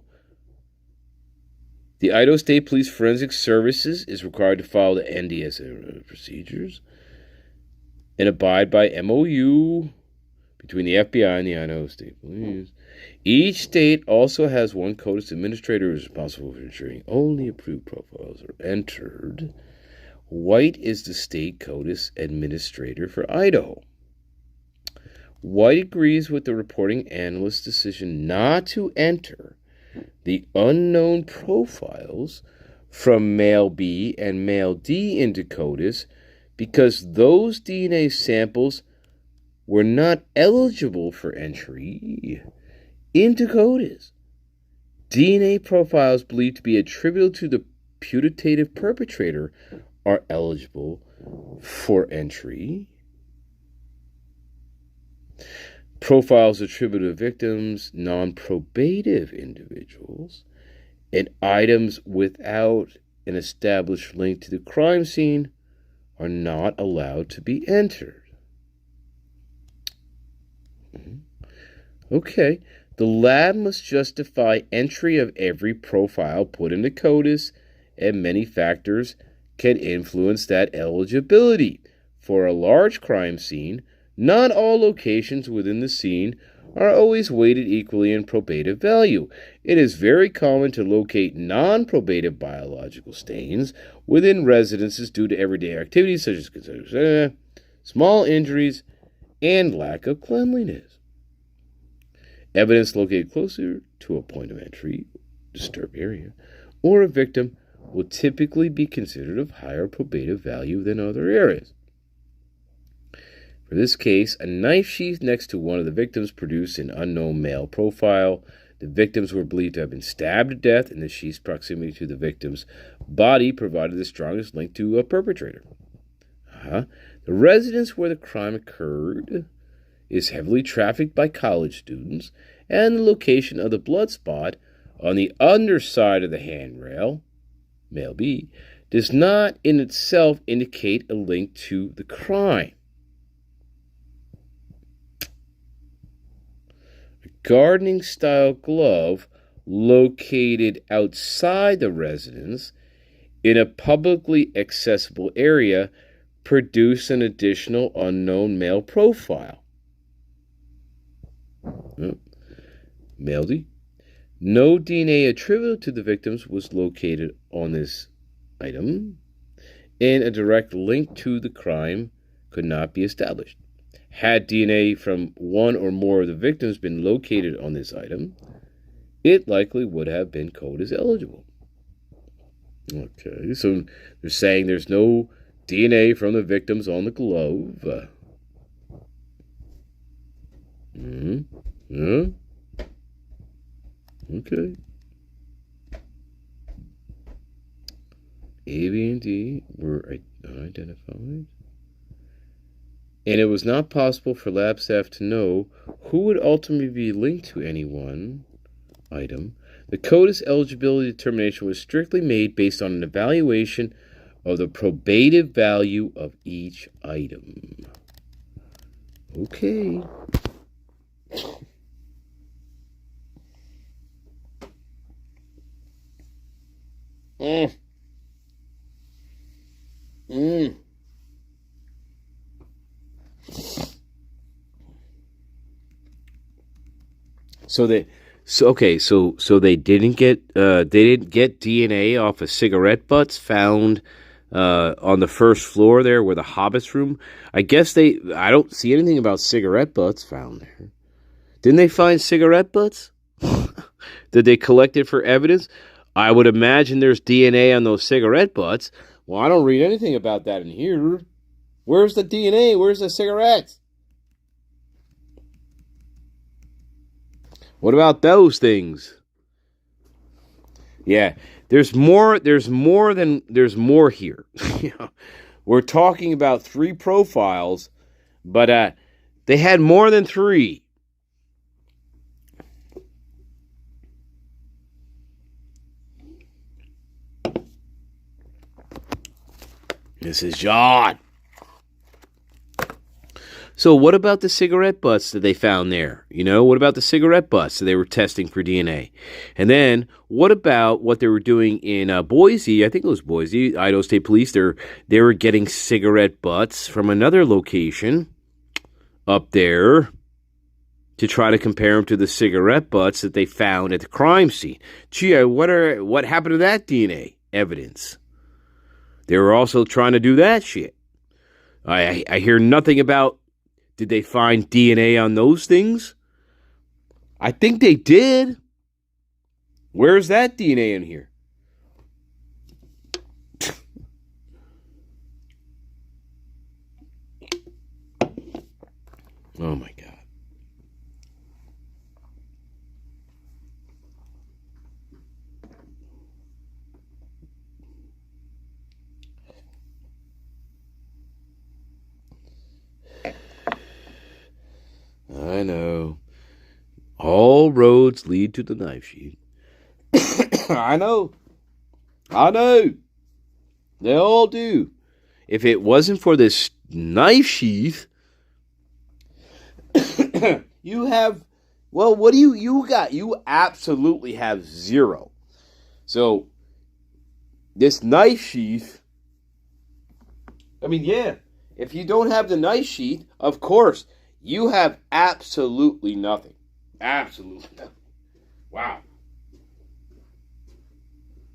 The Idaho State Police Forensic Services is required to follow the NDSA procedures and abide by MOU between the FBI and the Idaho State Police. Each state also has one CODIS administrator who is responsible for ensuring only approved profiles are entered. White is the state CODIS administrator for Idaho. White agrees with the reporting analyst's decision not to enter the unknown profiles from male B and male D into CODIS because those DNA samples were not eligible for entry into CODIS. DNA profiles believed to be attributable to the putative perpetrator are eligible for entry. Profiles attributed to victims, non-probative individuals, and items without an established link to the crime scene are not allowed to be entered. Okay, the lab must justify entry of every profile put into CODIS, and many factors can influence that eligibility. For a large crime scene, not all locations within the scene are always weighted equally in probative value. It is very common to locate non-probative biological stains within residences due to everyday activities such as small injuries and lack of cleanliness. Evidence located closer to a point of entry, disturbed area, or a victim will typically be considered of higher probative value than other areas. For this case, a knife sheath next to one of the victims produced an unknown male profile. The victims were believed to have been stabbed to death, and the sheath's proximity to the victim's body provided the strongest link to a perpetrator. The residence where the crime occurred is heavily trafficked by college students, and the location of the blood spot on the underside of the handrail, male B, does not in itself indicate a link to the crime. A gardening-style glove located outside the residence in a publicly accessible area produced an additional unknown male profile. Male D. No DNA attributed to the victims was located on this item, and a direct link to the crime could not be established. Had DNA from one or more of the victims been located on this item, it likely would have been coded as eligible. Okay, so they're saying there's no DNA from the victims on the glove. Yeah. Okay. A, B, and D were identified. And it was not possible for lab staff to know who would ultimately be linked to any one item. The CODIS eligibility determination was strictly made based on an evaluation of the probative value of each item. Okay. So they didn't get DNA off of cigarette butts found on the first floor there where the Hobbit's room. I don't see anything about cigarette butts found there. Didn't they find cigarette butts? Did they collect it for evidence? I would imagine there's DNA on those cigarette butts. Well, I don't read anything about that in here. Where's the DNA? Where's the cigarettes? What about those things? Yeah, there's more here. We're talking about 3 profiles, but they had more than 3. This is John. So what about the cigarette butts that they found there? What about the cigarette butts that they were testing for DNA? And then what about what they were doing in Boise? I think it was Boise, Idaho State Police. They were getting cigarette butts from another location up there to try to compare them to the cigarette butts that they found at the crime scene. Gee, what happened to that DNA evidence? They were also trying to do that shit. I hear nothing about, did they find DNA on those things? I think they did. Where's that DNA in here? Oh my God. I know. All roads lead to the knife sheath. I know. They all do. If it wasn't for this knife sheath, you have, well, what do you got? You absolutely have 0. So, this knife sheath, I mean, yeah, if you don't have the knife sheath, of course, you have absolutely nothing. Absolutely nothing. Wow.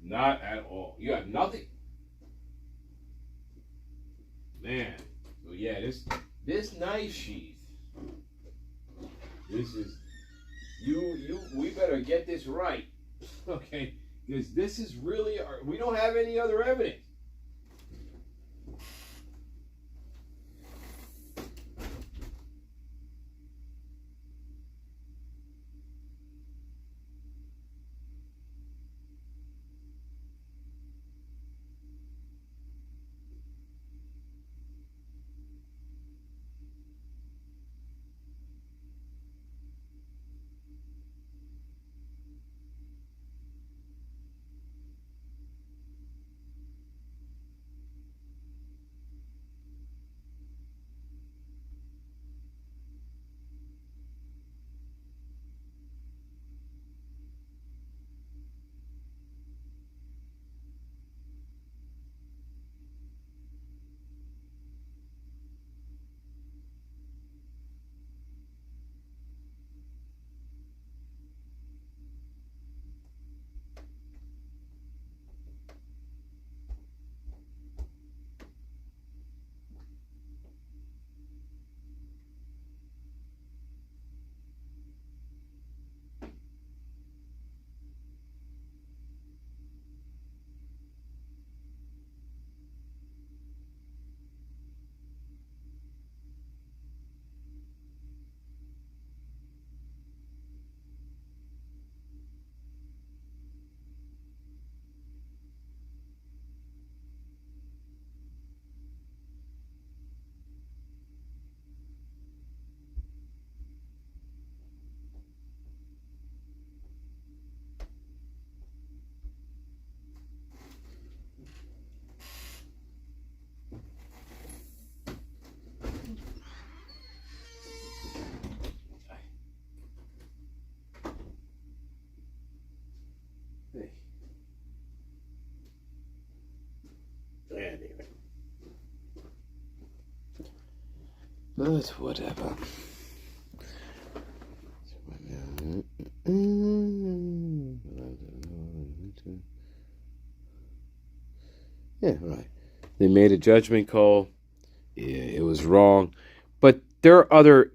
Not at all. You have nothing. Man. So yeah, this knife sheath. This is we better get this right. Okay. Because this is really, we don't have any other evidence. Anyway. But whatever. Yeah, right. They made a judgment call. Yeah, it was wrong. But there are other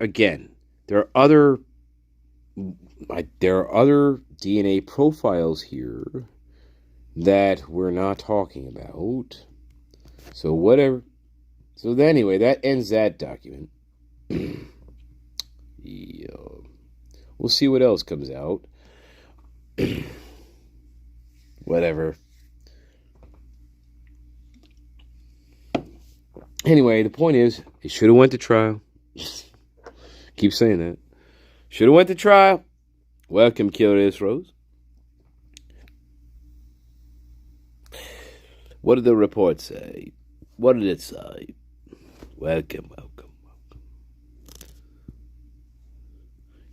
DNA profiles here that we're not talking about. So whatever. So anyway, that ends that document. Yeah. We'll see what else comes out. Whatever. Anyway, the point is, it should have went to trial. Keep saying that. Should have went to trial. Welcome, Curious Rose. What did the report say? What did it say? Welcome, welcome, welcome.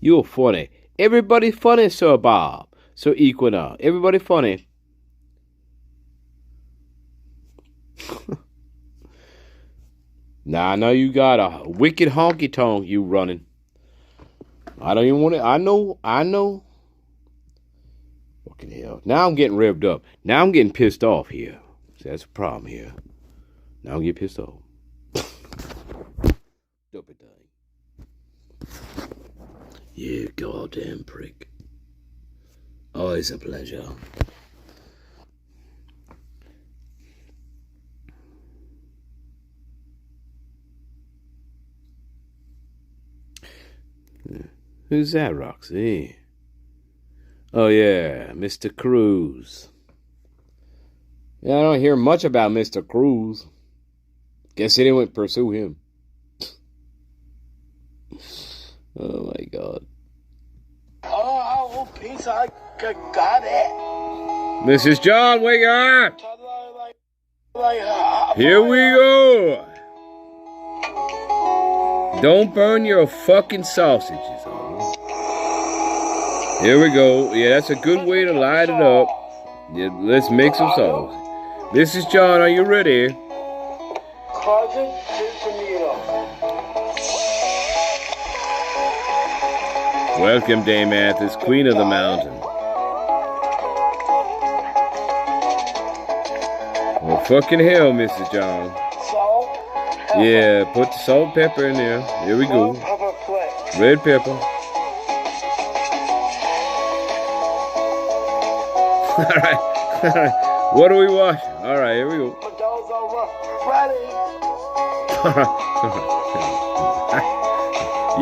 You're funny. Everybody funny, Sir Bob. Sir Equina. Everybody funny. Nah, I know you got a wicked honky tonk you running. I don't even want to. I know. Fucking hell. Now I'm getting revved up. Now I'm getting pissed off here. See, that's a problem here. Now I'm getting pissed off. Stupid thing. You goddamn prick. Always a pleasure. Who's that, Roxy? Oh, yeah, Mr. Cruz. Yeah, I don't hear much about Mr. Cruz. Guess he didn't pursue him. Oh, my God. Oh, pizza, I got it. Mrs. John, wake up! Here we go! Don't burn your fucking sausages. Here we go. Yeah, that's a good way to light it up. Yeah, let's make some sauce. Mrs. John, are you ready? Welcome, Dame Athos, Queen of the Mountain. Well, fucking hell, Mrs. John. Yeah, put the salt and pepper in there. Here we go. Red pepper. All right. What do we watch? All right, here we go. My dogs are ready.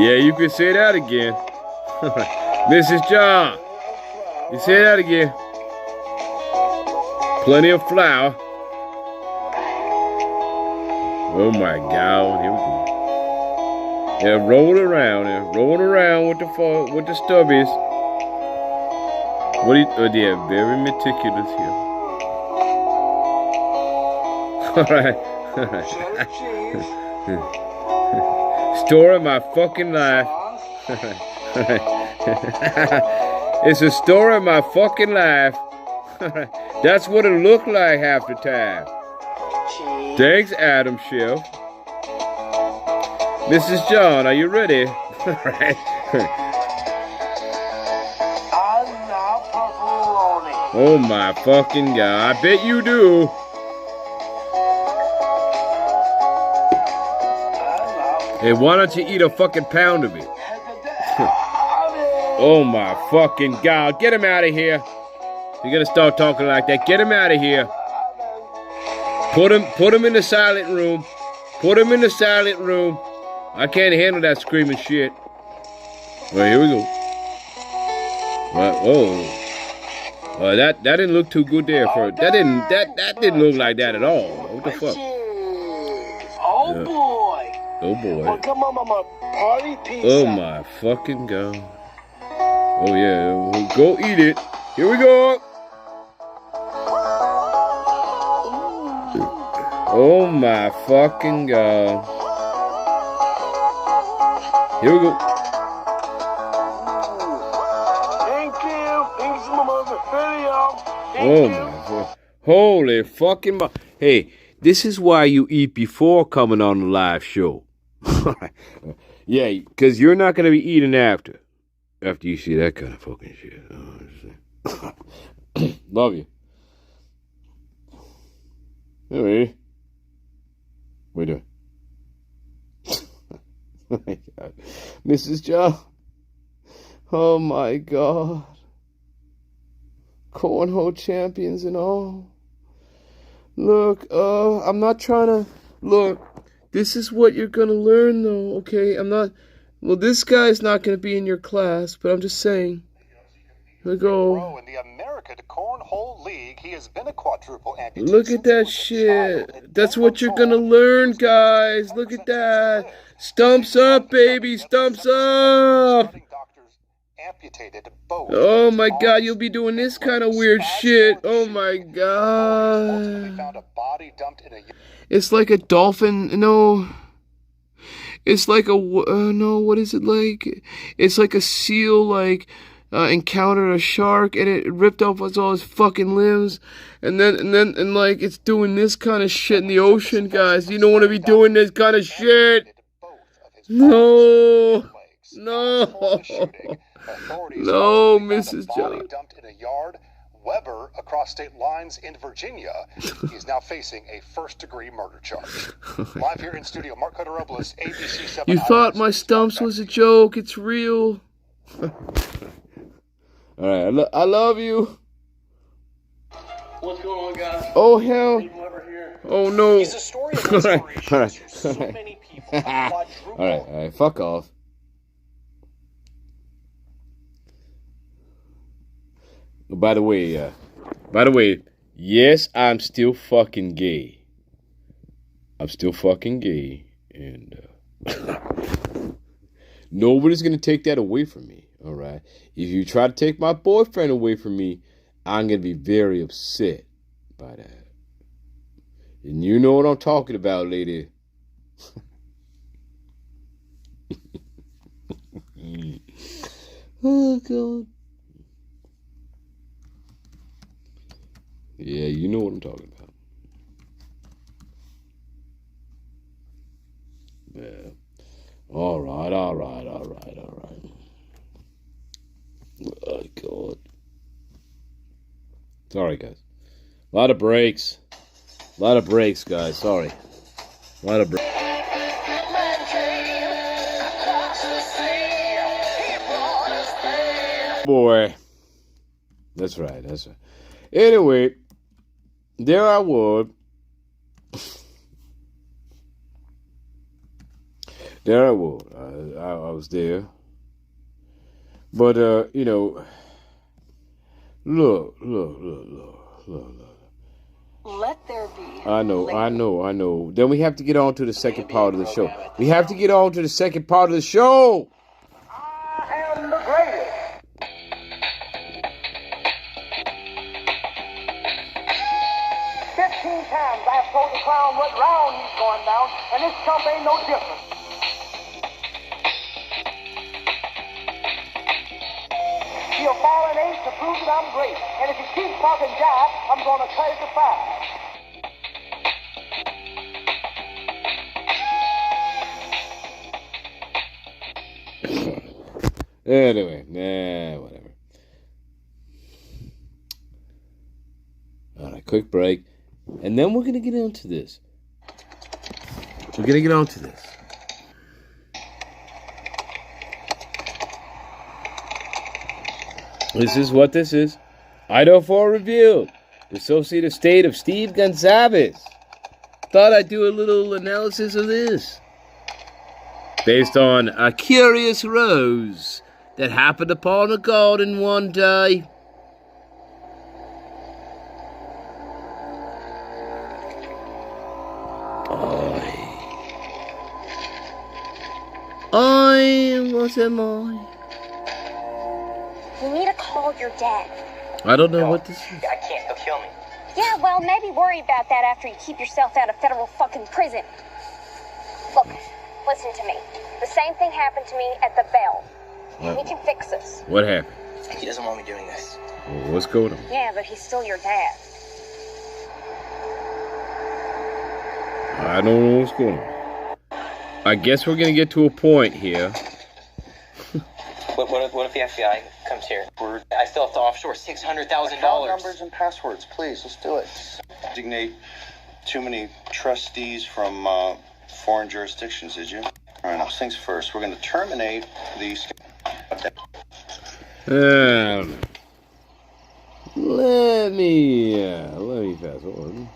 Yeah, you can say that again. Mrs. John. You say that again. Plenty of flour. Oh my God, here we go. Yeah, roll around there. Roll around with the stubbies. What do you, oh yeah, very meticulous here. Alright. Story of my fucking life. It's a story of my fucking life. That's what it looked like half the time. Thanks, Adam Chef. Mrs. John, are you ready? Alright. Oh my fucking God. I bet you do. Hey, why don't you eat a fucking pound of it? Oh my fucking God. Get him out of here. You're gonna start talking like that. Get him out of here. Put him in the silent room. Put him in the silent room. I can't handle that screaming shit. Well, here we go. That didn't look too good there for that didn't look like that at all. What the fuck? Oh boy. Oh boy. Well, come on, Mama. Party pizza. Oh my fucking God. Oh yeah. Well, go eat it. Here we go. Oh my fucking God. Here we go. Thank you. Thanks, Mama. Oh my God. Holy fucking hey, this is why you eat before coming on the live show. Yeah, because you're not going to be eating after you see that kind of fucking shit. Oh, love you. Anyway, what are you doing? Oh my God. Mrs. John. Oh my God. Cornhole champions and all. Look, I'm not trying to... Look, this is what you're going to learn, though, okay? I'm not... Well, this guy's not going to be in your class, but I'm just saying. Here we go. In the American Cornhole League, he has been a quadruple amputee. Look at that shit. That's what you're going to learn, guys. Look at that. Stumps up, baby. Stumps up. Oh my God, you'll be doing this kind of weird shit. Oh my God. It's like a dolphin. No. It's like a, no, what is it like? It's like a seal, like, encountered a shark and it ripped off all his fucking limbs. And like, it's doing this kind of shit in the ocean, guys. You don't want to be doing this kind of shit. No. No. No, Mrs. John. Dumped in a yard. Weber, across state lines in Virginia, is now facing a first-degree murder charge. Live here in studio, Mark Cotaropolis, ABC 7. You thought my stumps was a joke. It's real. All right, I love you. What's going on, guys? Oh, hell. Oh, no. He's a story of inspiration to so many people. All right, fuck off. By the way, yes, I'm still fucking gay. I'm still fucking gay, and nobody's gonna take that away from me. All right, if you try to take my boyfriend away from me, I'm gonna be very upset by that. And you know what I'm talking about, lady. Oh God. Yeah, you know what I'm talking about. Yeah. All right. Oh, God. Sorry, guys. A lot of breaks, guys. Sorry. A lot of breaks. Boy. That's right. Anyway. There I would. There I would. I was there. But, you know, look. Let there be. I know. Then we have to get on to the second part of the show. We have to get on to the second part of the show. I am the greatest. 15 times I have told the clown what round he's going down, and this chump ain't no different. He'll fall an eight to prove that I'm great, and if he keeps talking jive, I'm going to cut it to 5. Anyway, whatever. All right, quick break. And then we're going to get into this. This is what this is. Idaho 4 Reviewed. The Associated State of Steve Gonzalez. Thought I'd do a little analysis of this. Based on a curious rose that happened upon a garden one day. What am I? You need to call your dad. I don't know what this is. I can't. He'll kill me. Yeah, well, maybe worry about that after you keep yourself out of federal fucking prison. Look, listen to me. The same thing happened to me at the Bell. We can fix this. What happened? He doesn't want me doing this. Well, what's going on? Yeah, but he's still your dad. I don't know what's going on. I guess we're going to get to a point here. What if the FBI comes here? I still have to offshore $600,000. Account numbers and passwords, please. Let's do it. Designate too many trustees from foreign jurisdictions, did you? All right, now things first. We're going to terminate these. Let me fast forward.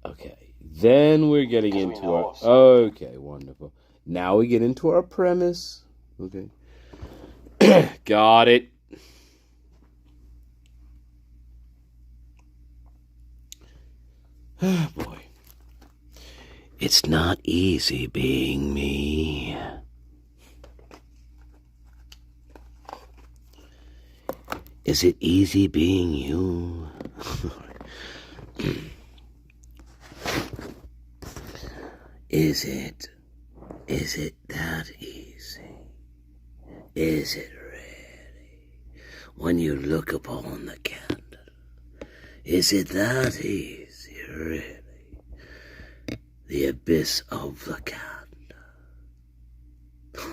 Okay. Then we're getting into our... Okay, wonderful. Now we get into our premise. Okay. Got it. Oh, boy. It's not easy being me. Is it easy being you? Is it that easy? Is it really? When you look upon the candle, is it that easy, really? The abyss of the candle.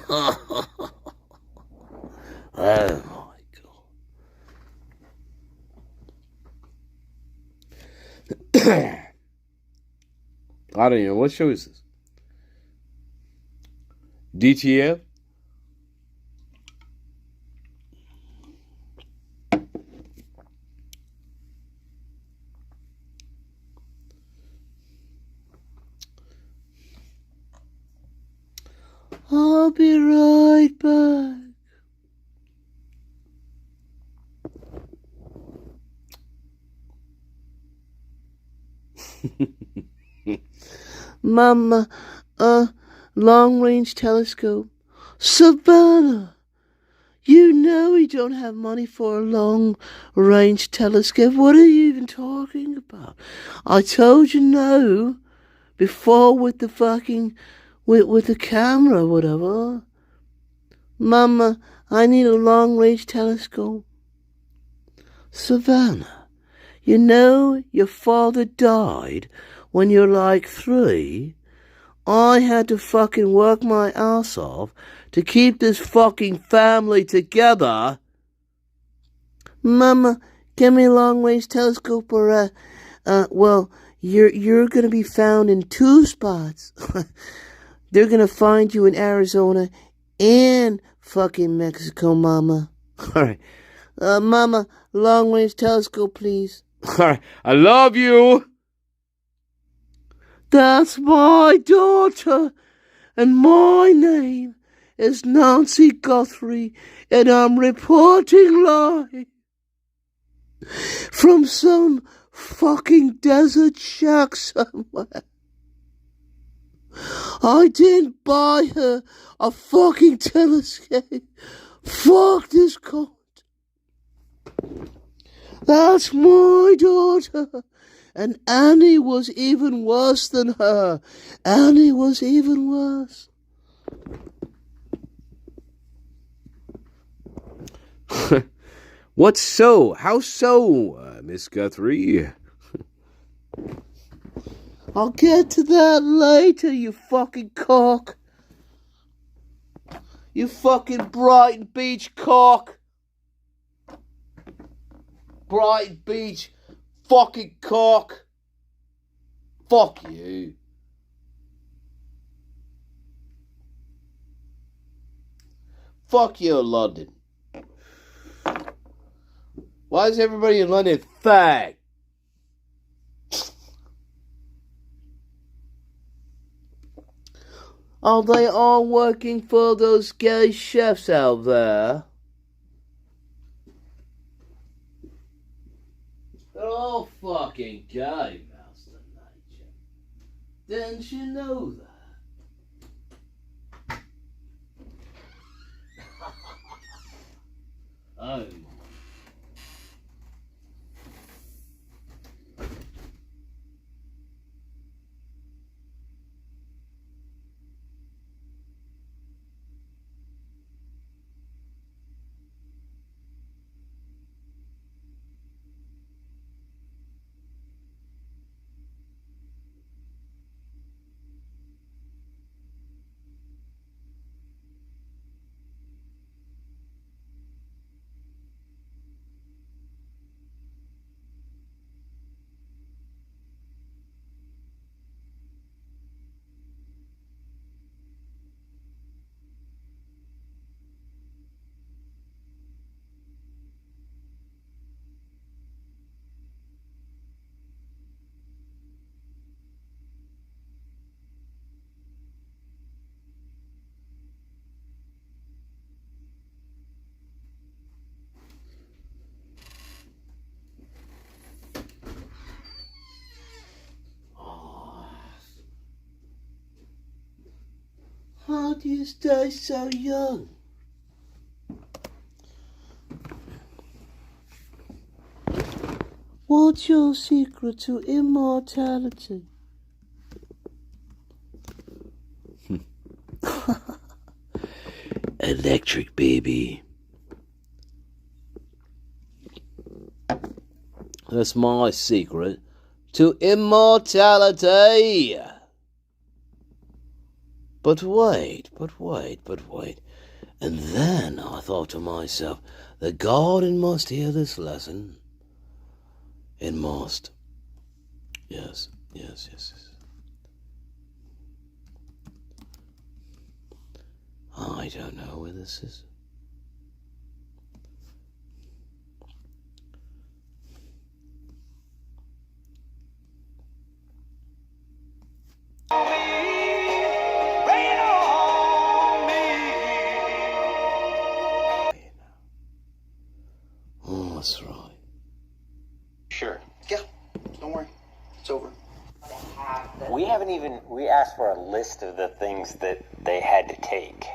Oh my God. I don't know. What show is this? DTF? I'll be right back. Mama, long-range telescope. Savannah, you know we don't have money for a long-range telescope. What are you even talking about? I told you no before with the fucking, with the camera or whatever. Mama, I need a long-range telescope. Savannah, you know your father died when you're like 3. I had to fucking work my ass off to keep this fucking family together. Mama, give me a long-range telescope or well, you're gonna be found in 2 spots. They're gonna find you in Arizona and fucking Mexico, Mama. All right. Mama, long-range telescope, please. I love you. That's my daughter, and my name is Nancy Guthrie, and I'm reporting live from some fucking desert shack somewhere. I didn't buy her a fucking telescope. Fuck this cunt. That's my daughter. And Annie was even worse than her. Annie was even worse. What so? How so, Miss Guthrie? I'll get to that later, you fucking cock. You fucking Brighton Beach cock. Brighton Beach fucking cock. Fuck you. Fuck you, London. Why is everybody in London fag? Are they all working for those gay chefs out there? They're all fucking gay, Masternature. Didn't you know that? Oh. How do you stay so young? What's your secret to immortality? Electric baby. That's my secret to immortality. But wait. And then I thought to myself, the garden must hear this lesson. It must. Yes. I don't know where this is. Oh, that's right. Sure. Yeah, don't worry. It's over. We asked for a list of the things that they had to take.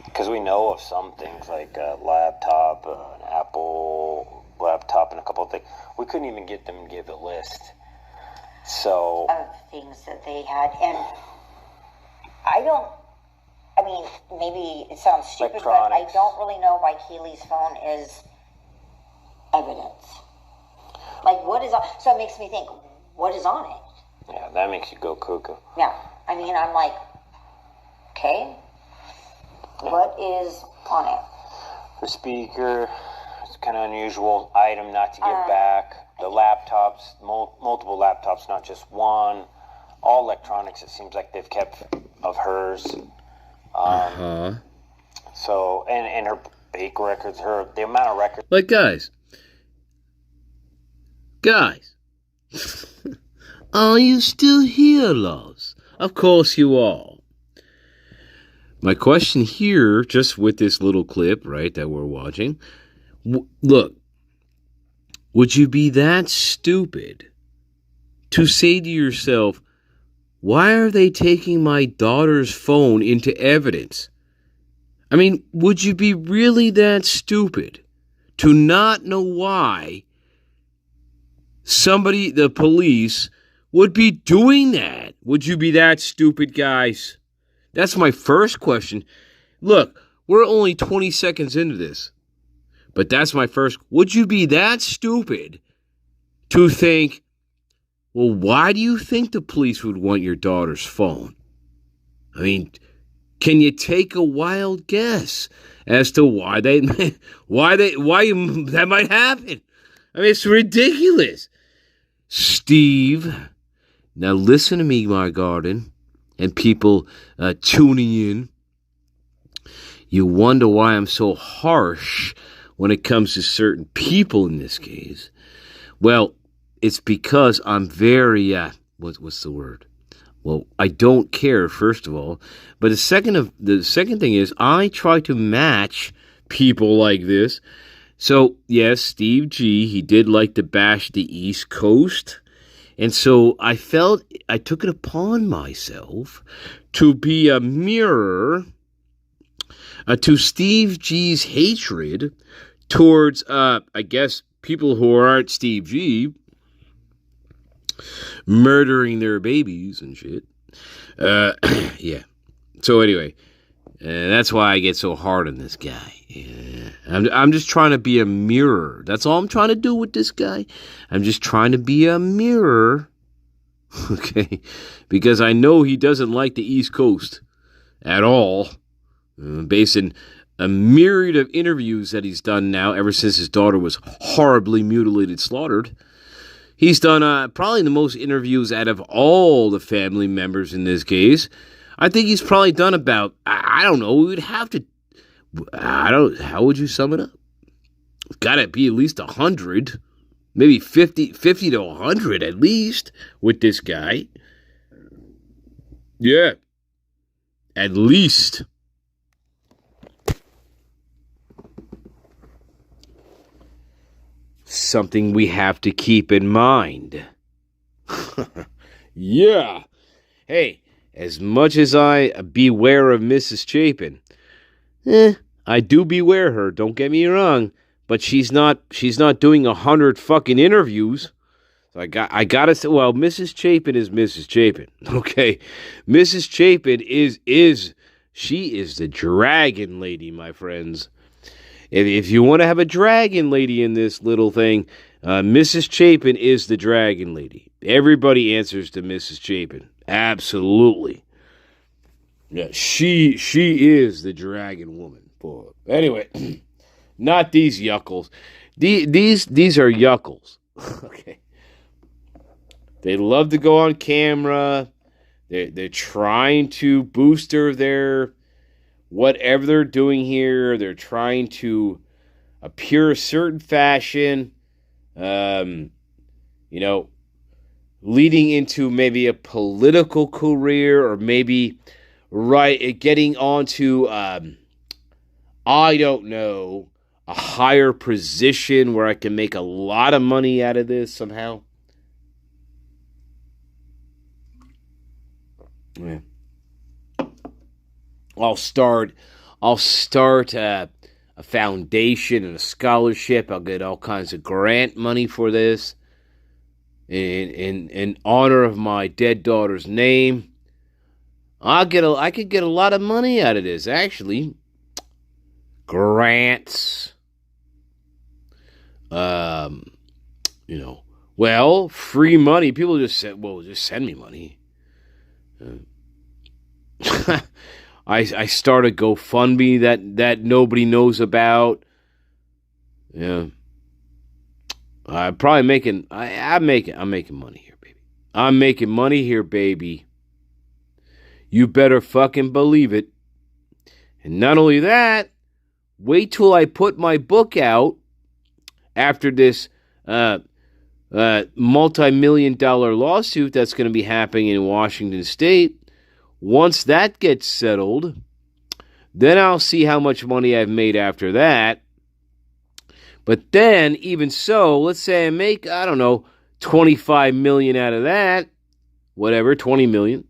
Because we know of some things like a laptop, an Apple laptop, and a couple of things. We couldn't even get them to give a list. So. Of things that they had. And maybe it sounds stupid, but I don't really know why Keely's phone is evidence. Like, what is on? So it makes me think, what is on it? Yeah, that makes you go cuckoo. Yeah, I'm like, okay, what is on it? The speaker, it's kind of unusual item not to give back. The laptops, multiple laptops, not just one. All electronics, it seems like they've kept of hers. So, and her fake records, the amount of records. Like, guys, are you still here, loves? Of course you are. My question here, just with this little clip, right, that we're watching, look, would you be that stupid to say to yourself, why are they taking my daughter's phone into evidence? I mean, would you be really that stupid to not know why the police, would be doing that? Would you be that stupid, guys? That's my first question. Look, we're only 20 seconds into this, but that's my first. Would you be that stupid to think, well, why do you think the police would want your daughter's phone? I mean, can you take a wild guess as to why that might happen? I mean, it's ridiculous. Steve, now listen to me, my garden, and people tuning in. You wonder why I'm so harsh when it comes to certain people in this case. Well, it's because I'm very, what's the word? Well, I don't care, first of all. But the second thing is, I try to match people like this. So, yes, Steve G, he did like to bash the East Coast. And so I felt I took it upon myself to be a mirror to Steve G's hatred towards, I guess, people who aren't Steve G, murdering their babies and shit. Yeah. So anyway, that's why I get so hard on this guy. Yeah. I'm just trying to be a mirror. That's all I'm trying to do with this guy. I'm just trying to be a mirror. Okay? Because I know he doesn't like the East Coast at all. Based on a myriad of interviews that he's done now ever since his daughter was horribly mutilated, slaughtered. He's done probably the most interviews out of all the family members in this case. I think he's probably done about, I don't know, we would have to, how would you sum it up? It's got to be at least 100, maybe 50 to 100 at least with this guy. Yeah, at least. Something we have to keep in mind. Yeah. Hey, as much as I beware of Mrs. Chapin, I do beware her, don't get me wrong, but she's not doing 100 fucking interviews. So I gotta say, well, Mrs. Chapin is Mrs. Chapin, okay? Mrs. Chapin she is the dragon lady, my friends. If you want to have a dragon lady in this little thing, Mrs. Chapin is the dragon lady. Everybody answers to Mrs. Chapin. Absolutely. Yeah, she is the dragon woman. Boy. Anyway, not these yuckles. These are yuckles. Okay. They love to go on camera. They're trying to booster their whatever they're doing here. They're trying to appear a certain fashion, leading into maybe a political career, or maybe getting onto, I don't know, a higher position where I can make a lot of money out of this somehow. Yeah. I'll start a foundation and a scholarship. I'll get all kinds of grant money for this in honor of my dead daughter's name. I could get a lot of money out of this, actually. Grants. Free money. People just said, well, just send me money. I started GoFundMe that nobody knows about. Yeah. I'm making money here, baby. I'm making money here, baby. You better fucking believe it. And not only that, wait till I put my book out after this multi-million-dollar lawsuit that's going to be happening in Washington State. Once that gets settled, then I'll see how much money I've made after that. But then, even so, let's say I make, I don't know, $25 million out of that, whatever, $20 million.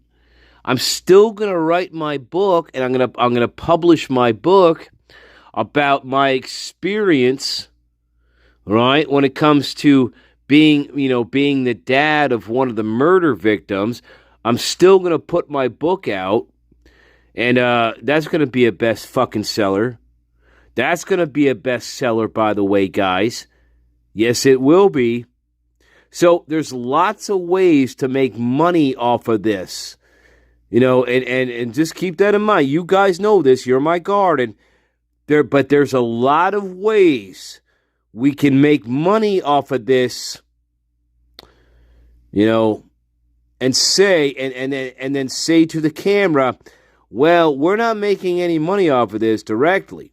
I'm still going to write my book, and I'm going to publish my book about my experience, right, when it comes to being the dad of one of the murder victims. I'm still going to put my book out, and that's going to be a best fucking seller. That's going to be a bestseller, by the way, guys. Yes, it will be. So there's lots of ways to make money off of this. And just keep that in mind. You guys know this. You're my guard. But there's a lot of ways we can make money off of this, and say, and then say to the camera, well, we're not making any money off of this directly.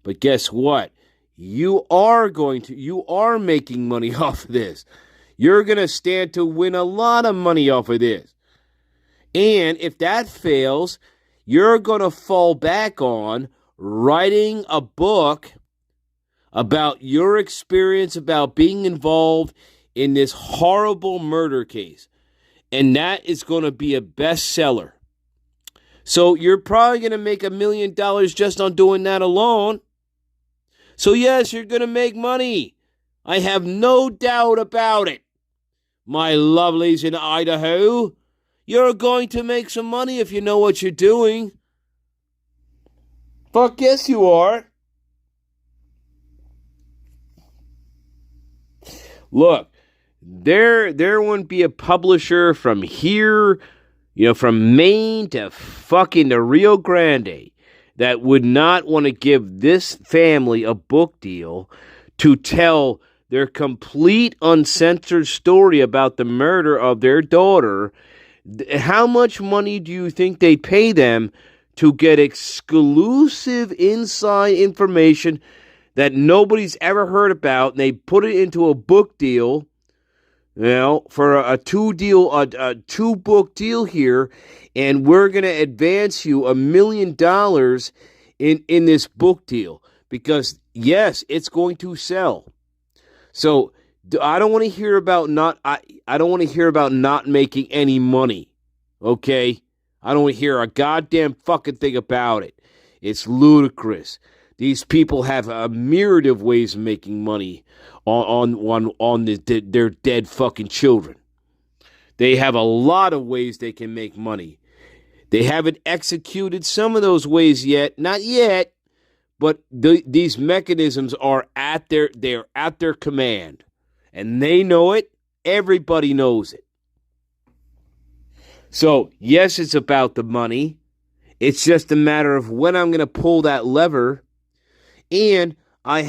But guess what? You are making money off of this. You're going to stand to win a lot of money off of this. And if that fails, you're going to fall back on writing a book about your experience about being involved in this horrible murder case. And that is going to be a bestseller. So you're probably going to make $1 million just on doing that alone. So yes, you're going to make money. I have no doubt about it. My lovelies in Idaho, you're going to make some money if you know what you're doing. Fuck yes, you are. Look, there wouldn't be a publisher from here, from Maine to fucking the Rio Grande that would not want to give this family a book deal to tell their complete uncensored story about the murder of their daughter. How much money do you think they pay them to get exclusive inside information that nobody's ever heard about? And they put it into a book deal, for a two-book deal here, and we're going to advance you $1 million in this book deal because, yes, it's going to sell. So I don't want to hear about not making any money, okay? I don't want to hear a goddamn fucking thing about it. It's ludicrous. These people have a myriad of ways of making money on their dead fucking children. They have a lot of ways they can make money. They haven't executed some of those ways yet, not yet, but these mechanisms are at their command, and they know it. Everybody knows it. So yes, it's about the money. It's just a matter of when I'm going to pull that lever. And I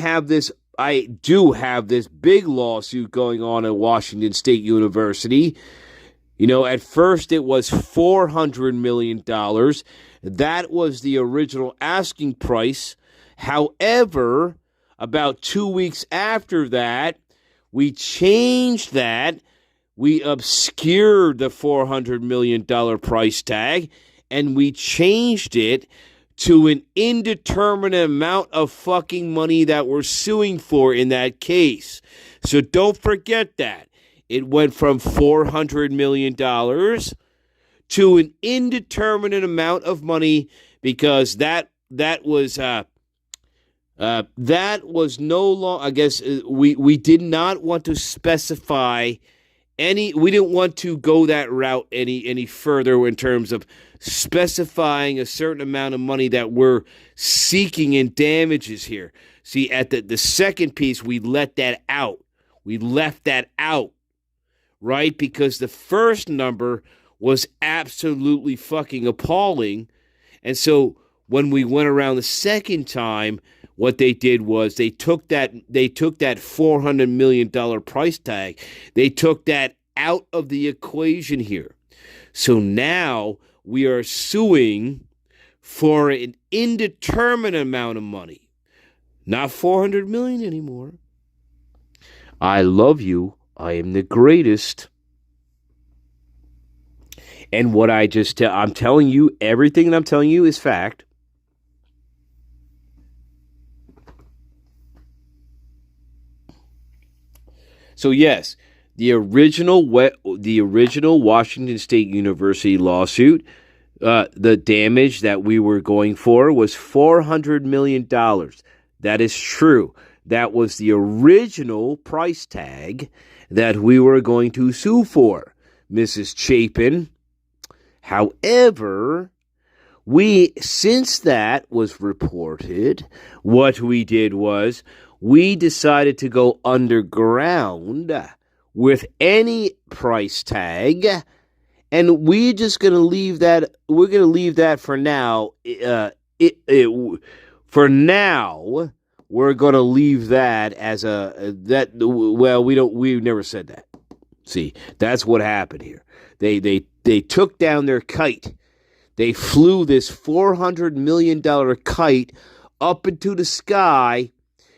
do have this big lawsuit going on at Washington State University. At first it was $400 million. That was the original asking price. However, about 2 weeks after that, we changed that. We obscured the $400 million price tag, and we changed it to an indeterminate amount of fucking money that we're suing for in that case. So don't forget that. It went from $400 million to an indeterminate amount of money because that was no longer, I guess, we did not want to specify we didn't want to go that route any further in terms of specifying a certain amount of money that we're seeking in damages here. See, at the second piece, we let that out. We left that out, right? Because the first number was absolutely fucking appalling. And so when we went around the second time, what they did was they took that $400 million price tag. They took that out of the equation here. So now we are suing for an indeterminate amount of money. Not 400 million anymore. I love you. I am the greatest. And what I'm telling you, everything that I'm telling you is fact. So yes, the original Washington State University lawsuit, the damage that we were going for was $400 million. That is true. That was the original price tag that we were going to sue for, Mrs. Chapin. However, since that was reported, what we did was we decided to go underground with any price tag, and we're just going to leave that. We're going to leave that for now. For now, we're going to leave that as well, we never said that. See, that's what happened here. They took down their kite. They flew this $400 million kite up into the sky,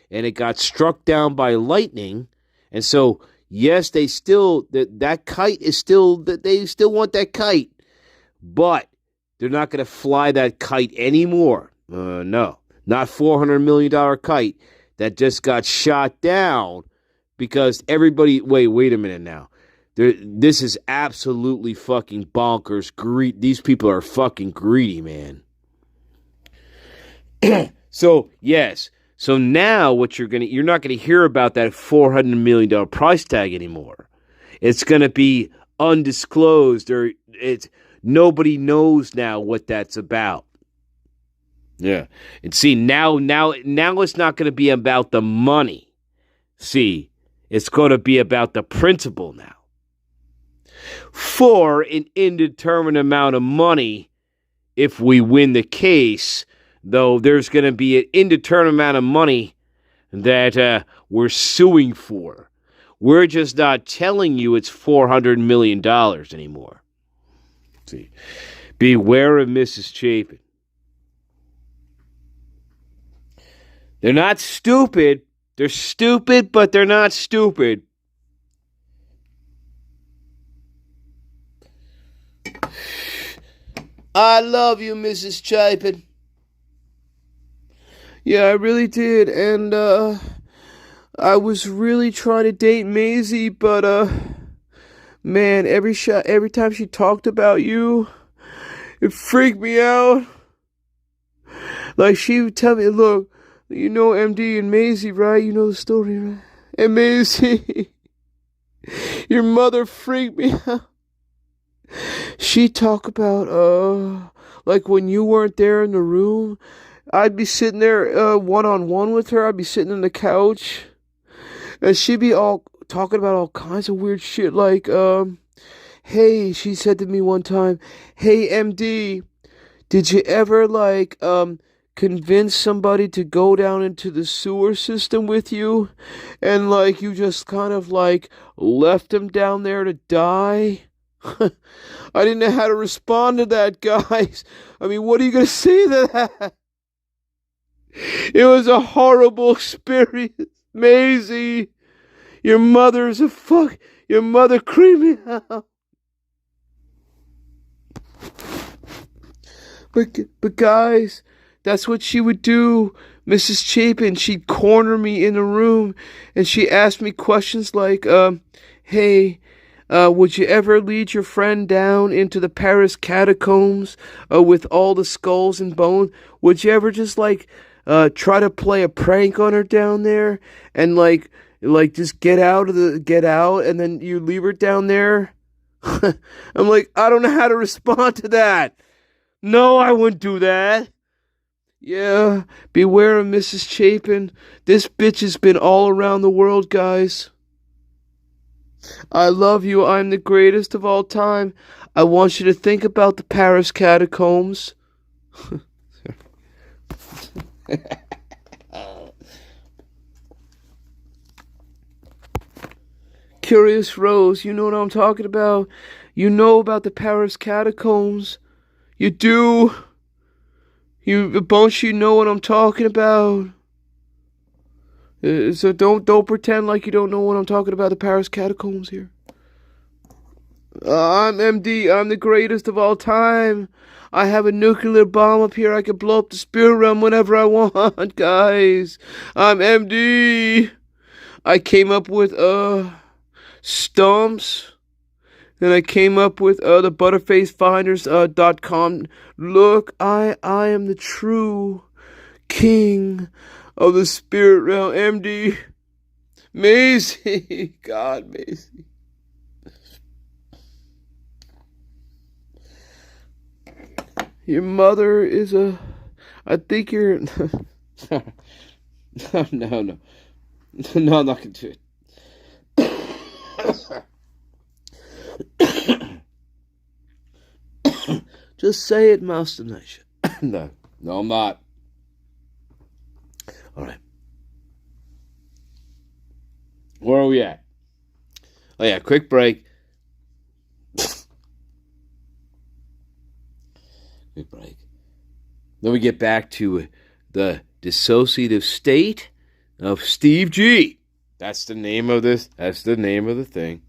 and it got struck down by lightning. And so, yes, they still, that kite is still, they still want that kite, but they're not going to fly that kite anymore. No, not $400 million kite that just got shot down because everybody, wait a minute now. This is absolutely fucking bonkers. These people are fucking greedy, man. So, yes. So now you're not going to hear about that $400 million price tag anymore. It's going to be undisclosed, or nobody knows now what that's about. Yeah. And see, now it's not going to be about the money. See, it's going to be about the principle now. For an indeterminate amount of money, if we win the case, though there's going to be an indeterminate amount of money that we're suing for. We're just not telling you it's $400 million anymore. See, beware of Mrs. Chapin. They're not stupid. They're stupid, but they're not stupid. I love you, Mrs. Chapin. Yeah, I really did, and I was really trying to date Maisie, but man, every time she talked about you, it freaked me out. Like, she would tell me, look, you know MD and Maisie, right? You know the story, right? And Maisie, your mother freaked me out. She talk about, like when you weren't there in the room, I'd be sitting there, one-on-one with her. I'd be sitting on the couch, and she'd be all talking about all kinds of weird shit, like, hey, she said to me one time, hey, MD, did you ever, like, convince somebody to go down into the sewer system with you, and, like, you just kind of, like, left them down there to die? I didn't know how to respond to that, guys. I mean, what are you going to say to that? It was a horrible experience. Maisie, your mother creeped me out. But guys, that's what she would do. Mrs. Chapin, she'd corner me in a room, and she asked me questions like, hey, would you ever lead your friend down into the Paris catacombs with all the skulls and bones? Would you ever just, like, try to play a prank on her down there and, like just get out, and then you leave her down there? I'm like, I don't know how to respond to that. No, I wouldn't do that. Yeah, beware of Mrs. Chapin. This bitch has been all around the world, guys. I love you. I'm the greatest of all time. I want you to think about the Paris catacombs. Curious Rose, you know what I'm talking about? You know about the Paris catacombs. You do. Don't you know what I'm talking about? So don't pretend like you don't know what I'm talking about. The Paris catacombs here. I'm MD. I'm the greatest of all time. I have a nuclear bomb up here. I can blow up the spirit realm whenever I want, guys. I'm MD. I came up with stumps. And I came up with the butterfacefinders.com. Look, I am the true king of the spirit realm, MD. Maisie. God, Maisie. Your mother is I think you're... No. No, I'm not going to do it. Just say it, Master Nation. No, I'm not. All right. Where are we at? Oh, yeah, quick break. Quick break. Then we get back to the dissociative state of Steve G. That's the name of this. That's the name of the thing.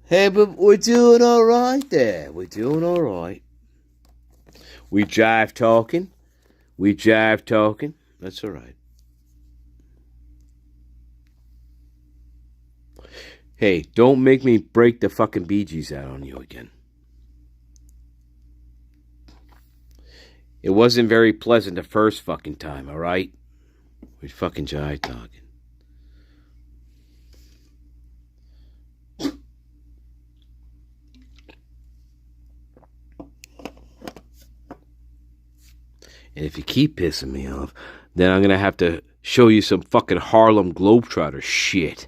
Hey, but we're doing all right there. We're doing all right. We jive talking. That's all right. Hey, don't make me break the fucking Bee Gees out on you again. It wasn't very pleasant the first fucking time, all right? We fucking jive talking. And if you keep pissing me off, then I'm going to have to show you some fucking Harlem Globetrotter shit.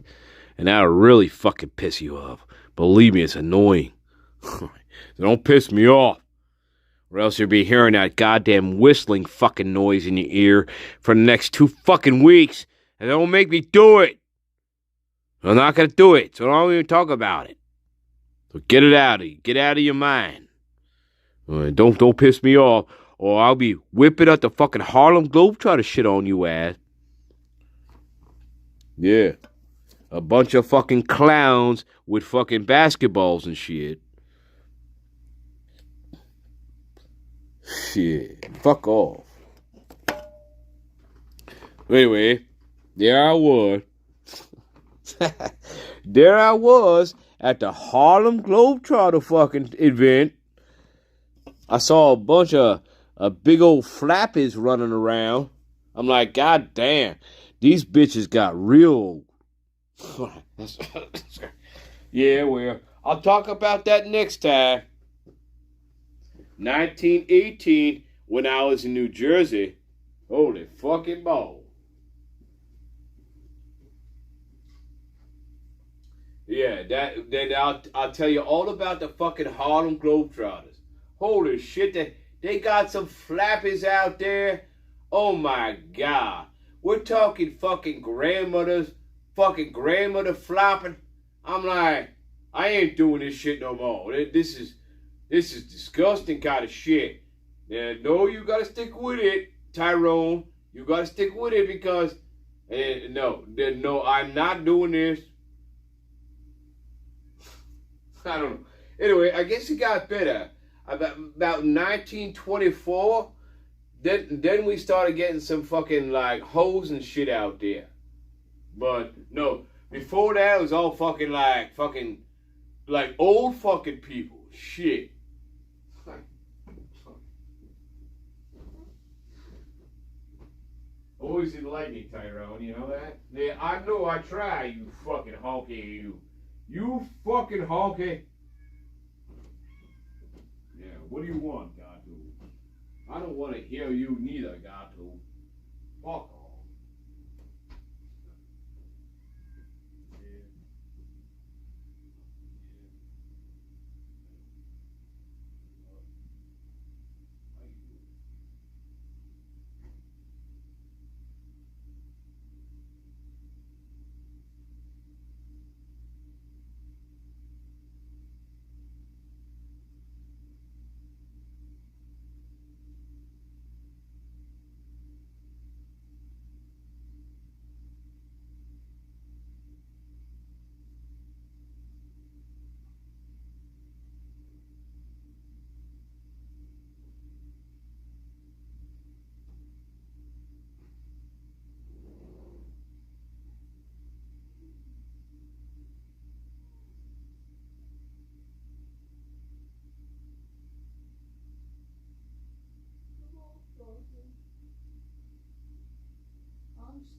And that'll really fucking piss you off. Believe me, it's annoying. So don't piss me off. Or else you'll be hearing that goddamn whistling fucking noise in your ear for the next 2 fucking weeks. And don't make me do it. I'm not going to do it. So don't even talk about it. So get it out of you. Get out of your mind. Don't piss me off. Or I'll be whipping up the fucking Harlem Globetrotter shit on you ass. Yeah. A bunch of fucking clowns with fucking basketballs and shit. Shit. Fuck off. Anyway, there I was. There I was at the Harlem Globetrotter fucking event. I saw a bunch of big old flappies running around. I'm like, God damn, these bitches got real. Yeah, well, I'll talk about that next time. 1918, when I was in New Jersey. Holy fucking ball. Yeah, then I'll tell you all about the fucking Harlem Globetrotters. Holy shit, they got some flappies out there. Oh my God. We're talking fucking grandmother flopping. I'm like, I ain't doing this shit no more. This is disgusting kind of shit. And no, you gotta stick with it, Tyrone. You gotta stick with it because no, I'm not doing this. I don't know. Anyway, I guess it got better. About 1924, then we started getting some fucking like hoes and shit out there. But no, before that it was all fucking like old fucking people. Shit. Always enlightening, Tyrone, you know that? Yeah, I know I try, you fucking honky, you fucking honky. Yeah, what do you want, Gato? I don't want to hear you neither, Gato. Fuck off.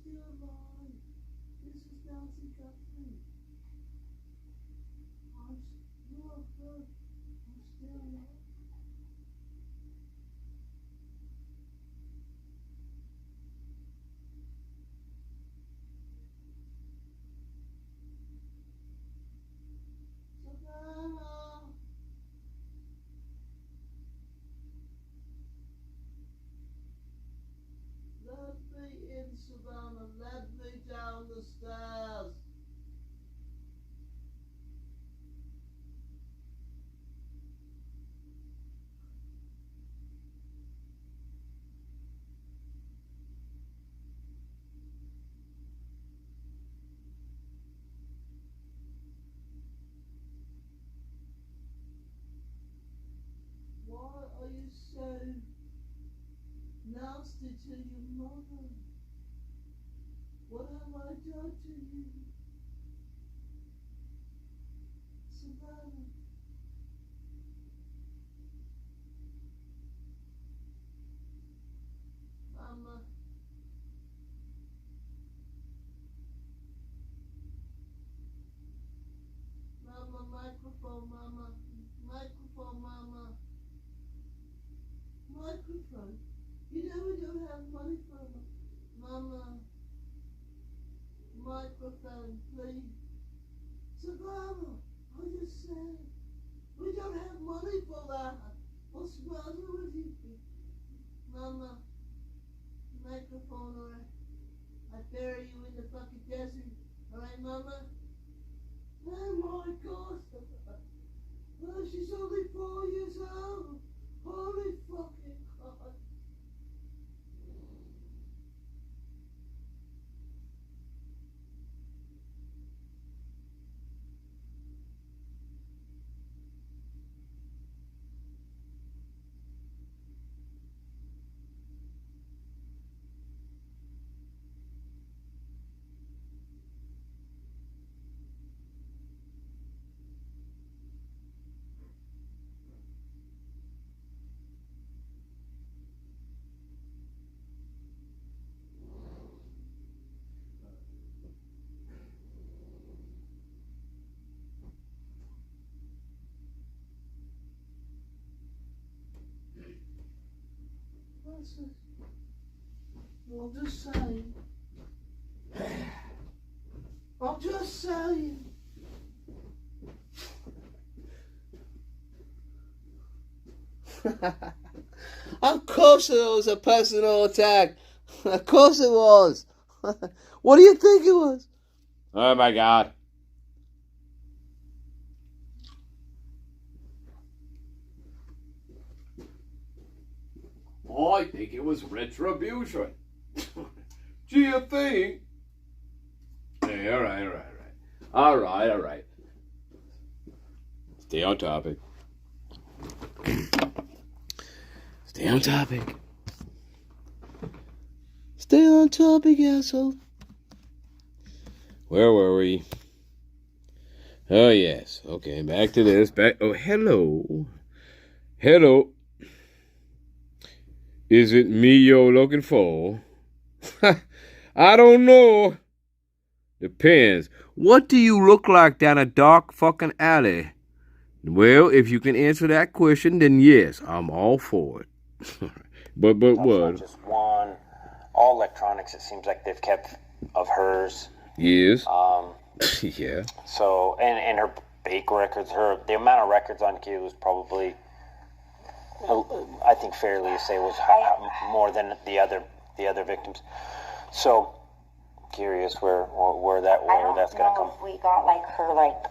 still alive. This is Nancy Guthrie. I'm still alive. Savannah. Let me in, Savannah. Let me down the stairs. Why are you so nasty to your mother? What have I done to you? Savannah. Mama. Mama, microphone, mama. Microphone, mama. Microphone. You know we don't have money for them. Mama. Microphone, please. Savannah, I just said, we don't have money for that. What's the matter with you? Mama, microphone, or I bury you in the fucking desert. Alright, Mama? Oh my God. Oh, she's only 4 years old. Holy fucking God. I'm just saying. I'm just saying. Of course it was a personal attack. Of course it was. What do you think it was? Oh my God. I think it was retribution. Do you think? Hey, all right. Stay on topic. Stay on topic. Stay on topic, asshole. Where were we? Oh, yes. Okay, back to this. Oh, hello. Is it me you're looking for? I don't know. Depends. What do you look like down a dark fucking alley? Well, if you can answer that question, then yes, I'm all for it. but what? Just one. All electronics, it seems like they've kept of hers. Yes. Yeah. So, and her bake records, the amount of records on Kaylee was probably, I think fairly to say, was more than the other victims. So, curious where that's gonna come. If we got her wallet.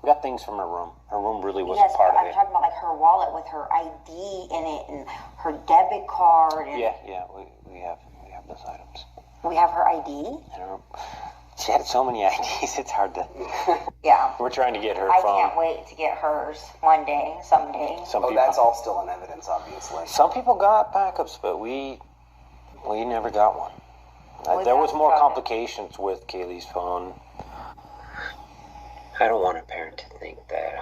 We got things from her room. Her room really was yes, a part of I'm it. talking about her wallet with her ID in it and her debit card. And Yeah, we have those items. We have her ID. She had so many IDs. It's hard to. Yeah. We're trying to get her I phone. can't wait to get hers one day, someday. That's all still in evidence, obviously. Some people got backups, but we never got one. There was more complications with Kaylee's phone. I don't want a parent to think that,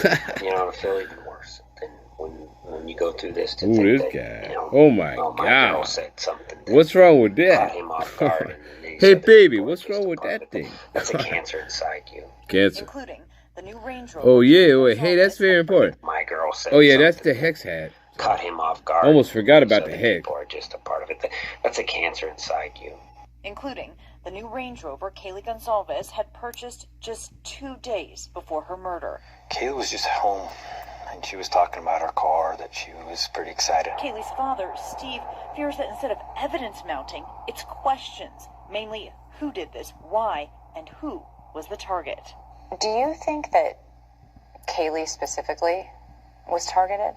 I feel even worse than when you go through this to Ooh, think this that, guy. you know, Oh my my God. girl said something that What's wrong with caught that? him off guard. And he Hey, said that baby, before, what's just wrong a with part that of it. thing? That's a cancer inside you. Cancer. Including the new Range Rover. Oh, yeah. Hey, that's very important. My girl said Oh, yeah, that's something the hex hat. caught him off guard. Almost forgot These about other the hex. people are just a part of it. That's a cancer inside you. Including the new Range Rover Kaylee Gonzalez had purchased just 2 days before her murder. Kayla was just at home, and she was talking about her car, that she was pretty excited. Kaylee's father, Steve, fears that instead of evidence mounting, it's questions. Mainly, who did this, why, and who was the target. Do you think that Kaylee specifically was targeted?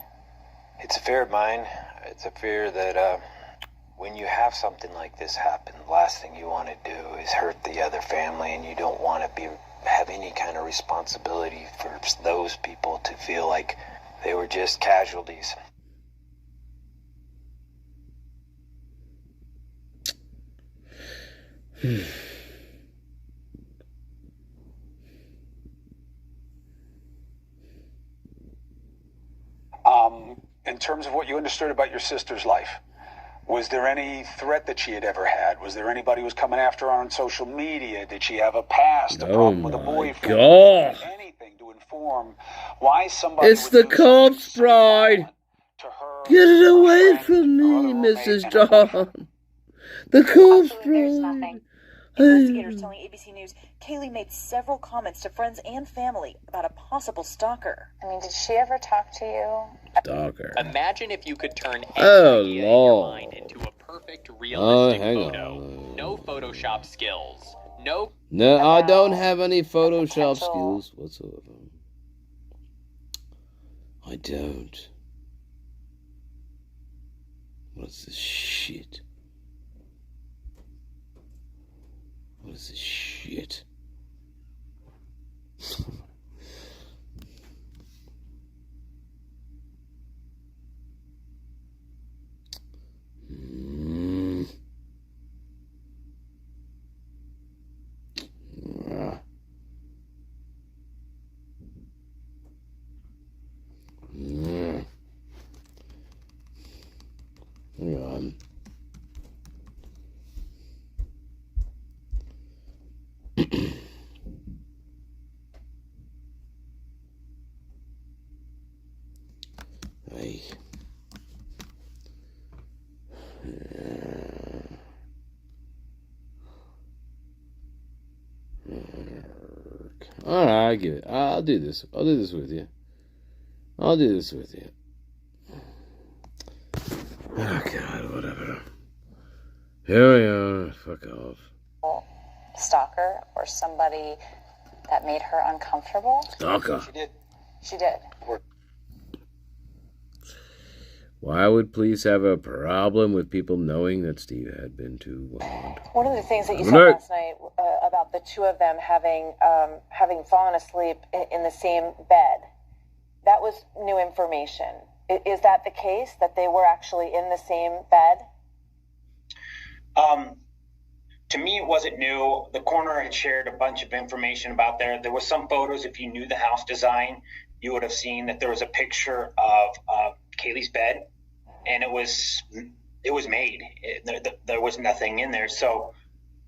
It's a fear of mine. It's a fear that when you have something like this happen, the last thing you want to do is hurt the other family, and you don't want to have any kind of responsibility for those people to feel like they were just casualties. In terms of what you understood about your sister's life, was there any threat that she had ever had? Was there anybody who was coming after her on social media? Did she have a past, a problem with a boyfriend? God. Anything to inform why somebody It's the corpse bride. Get it away from me, Mrs. Dawn. The corpse There's bride. nothing. Investigators telling ABC News Kaylee made several comments to friends and family about a possible stalker. I mean, did she ever talk to you? Stalker. Imagine if you could turn any Oh, idea in your Lord. mind into a perfect, realistic hang photo. on. No Photoshop skills. No. No, I don't have any Photoshop skills whatsoever. I don't. What's this shit? What is this shit? Hang on. Hey. All right, I give it. I'll do this. I'll do this with you. I'll do this with you. Oh God, whatever. Here we are. Fuck off. Stalker or somebody that made her uncomfortable? Stalker. She did. She did. Why would police have a problem with people knowing that Steve had been to Walmart? One of the things that you said Good night. last night about the two of them having fallen asleep in the same bed, that was new information. Is that the case, that they were actually in the same bed? To me, it wasn't new. The coroner had shared a bunch of information about there. There was some photos. If you knew the house design, you would have seen that there was a picture of Kaylee's bed, and it was made. There was nothing in there. So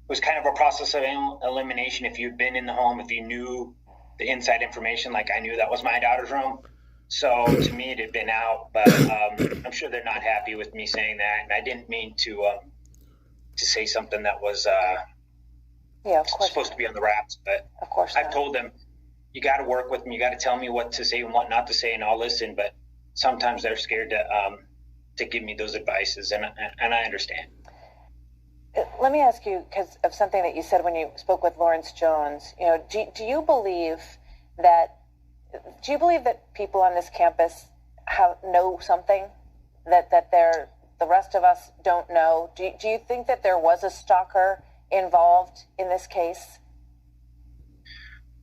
it was kind of a process of elimination. If you'd been in the home, if you knew the inside information, like I knew that was my daughter's room. So to me, it had been out, but I'm sure they're not happy with me saying that. And I didn't mean to say something that was supposed to be on the wraps. But of course, I've told them, you got to work with me. You got to tell me what to say and what not to say, and I'll listen. But sometimes they're scared to give me those advices, and I understand. Let me ask you, because of something that you said when you spoke with Lawrence Jones. You know, do you believe that people on this campus know something that the rest of us don't know? Do you think that there was a stalker involved in this case?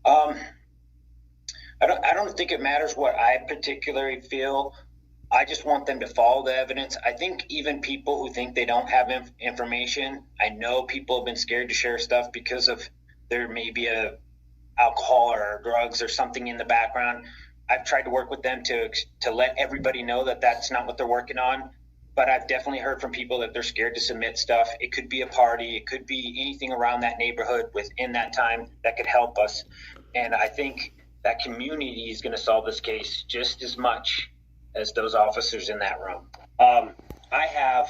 I don't think it matters what I particularly feel. I just want them to follow the evidence. I think even people who think they don't have information, I know people have been scared to share stuff because of there may be a alcohol or drugs or something in the background. I've tried to work with them to let everybody know that that's not what they're working on. But I've definitely heard from people that they're scared to submit stuff. It could be a party. It could be anything around that neighborhood within that time that could help us. And I think that community is going to solve this case just as much as those officers in that room. I have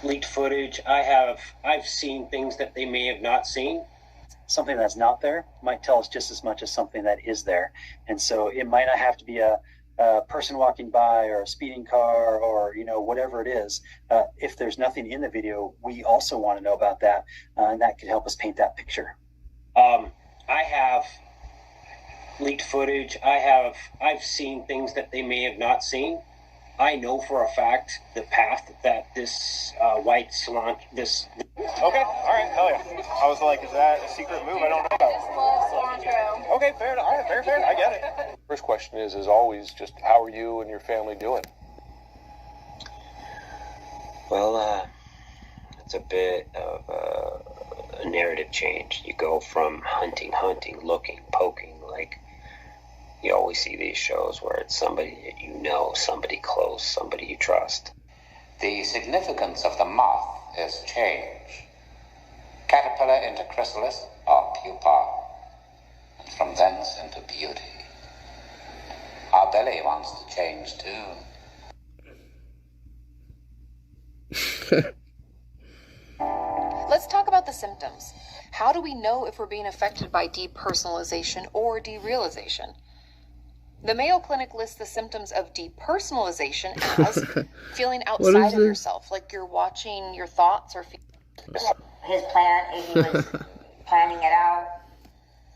leaked footage. I've seen things that they may have not seen. Something that's not there might tell us just as much as something that is there. And so it might not have to be a person walking by or a speeding car or, you know, whatever it is. If there's nothing in the video, we also want to know about that. And that could help us paint that picture. I have leaked footage. I've seen things that they may have not seen. I know for a fact the path that this white cilantro, this... Okay, all right, hell yeah. I was like, is that a secret move I don't know about? Cilantro. Okay, fair enough. All right, fair, I get it. First question is always just, how are you and your family doing? Well, it's a bit of a narrative change. You go from hunting, looking, poking, like you always see these shows where it's somebody that you know, somebody close, somebody you trust. The significance of the moth is change. Caterpillar into chrysalis or pupa, and from thence into beauty. Our belly wants to change too. Let's talk about the symptoms. How do we know if we're being affected by depersonalization or derealization? The Mayo Clinic lists the symptoms of depersonalization as feeling outside of yourself, like you're watching your thoughts or feelings. His plan, he was planning it out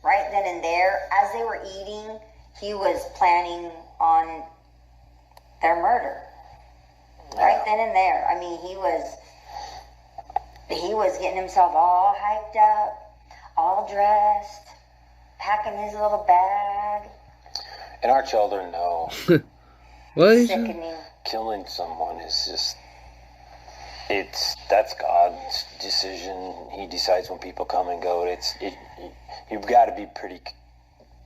right then and there. As they were eating, he was planning on their murder. Right then and there. I mean, he was getting himself all hyped up, all dressed, packing his little bag. And our children know. What? Sickening. Killing someone is just, that's God's decision. He decides when people come and go. You've got to be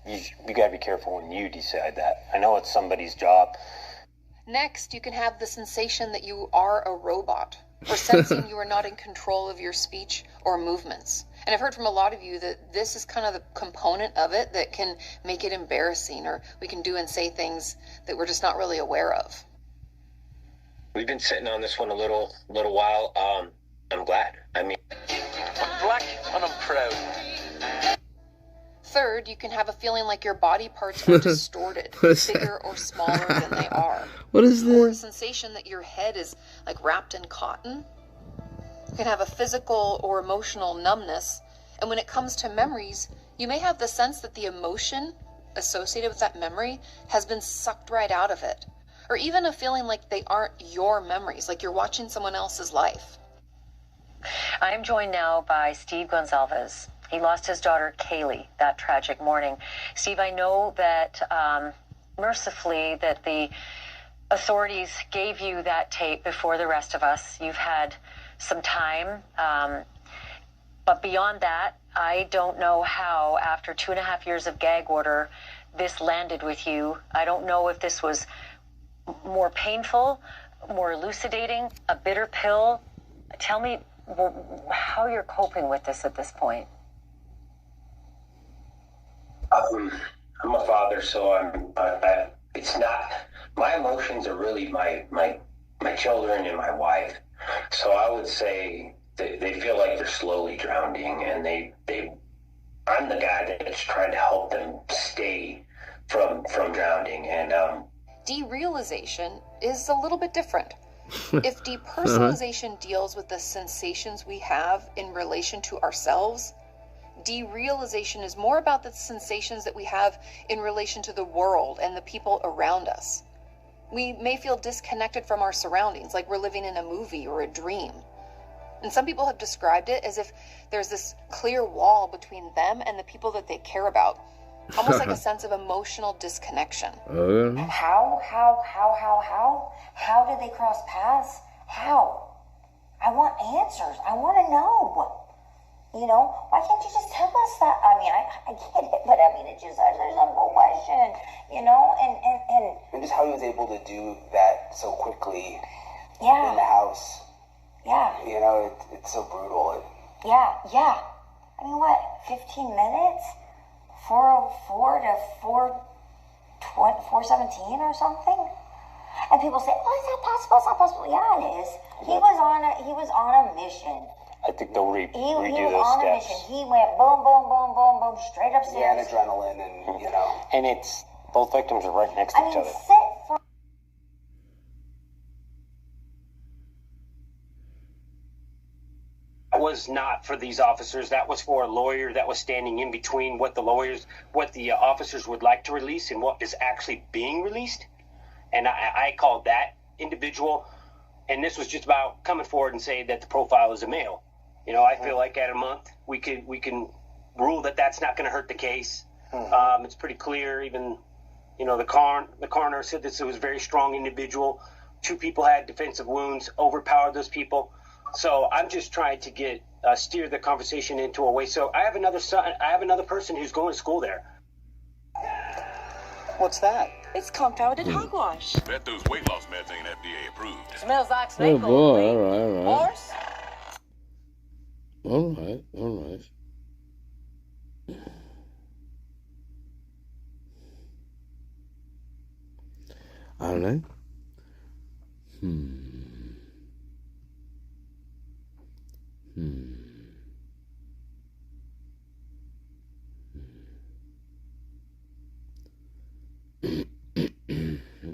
you got to be careful when you decide that. I know it's somebody's job. Next, you can have the sensation that you are a robot, or sensing you are not in control of your speech or movements. And I've heard from a lot of you that this is kind of the component of it that can make it embarrassing, or we can do and say things that we're just not really aware of. We've been sitting on this one a little while. I'm glad. I mean, I'm black and I'm proud. Third, you can have a feeling like your body parts are distorted, bigger or smaller than they are. What is this? Or a sensation that your head is like wrapped in cotton. You can have a physical or emotional numbness. And when it comes to memories, you may have the sense that the emotion associated with that memory has been sucked right out of it. Or even a feeling like they aren't your memories, like you're watching someone else's life. I am joined now by Steve Gonzalez. He lost his daughter, Kaylee, that tragic morning. Steve, I know that mercifully that the authorities gave you that tape before the rest of us. You've had some time. But beyond that, I don't know how, after 2.5 years of gag order, this landed with you. I don't know if this was more painful, more elucidating, a bitter pill. Tell me how you're coping with this at this point. I'm a father, so it's not, my emotions are really my children and my wife. So I would say they feel like they're slowly drowning, and I'm the guy that's trying to help them stay from drowning. And derealization is a little bit different. If depersonalization deals with the sensations we have in relation to ourselves, derealization is more about the sensations that we have in relation to the world and the people around us. We may feel disconnected from our surroundings, like we're living in a movie or a dream. And some people have described it as if there's this clear wall between them and the people that they care about. Almost like a sense of emotional disconnection. How did they cross paths? How? I want answers. I want to know. You know, why can't you just tell us that? I mean, I get it, but I mean, it just, there's no question, you know, And just how he was able to do that so quickly yeah. in the house. Yeah. You know, it's so brutal. Yeah. I mean, what, 15 minutes? 4:04 to 4:17 or something? And people say, oh, is that possible? It's not possible. Yeah, it is. He was on a mission. I think they'll redo He was those on a steps. mission. He went boom, boom, boom, boom, boom, straight upstairs. Yeah, and adrenaline, and you know. And it's both victims are right next to each other. That was not for these officers. That was for a lawyer that was standing in between what the officers would like to release and what is actually being released. And I called that individual, and this was just about coming forward and saying that the profile is a male. You know, I feel like at a month we can rule that that's not going to hurt the case. It's pretty clear. Even, you know, the coroner said this was a very strong individual. 2 people had defensive wounds, overpowered those people. So I'm just trying to steer the conversation into a way. So I have another person who's going to school there. What's that? It's compounded hogwash. Bet those weight loss meds ain't FDA approved. Smells like Oh snake boy, oil. Horse? all right. I don't know.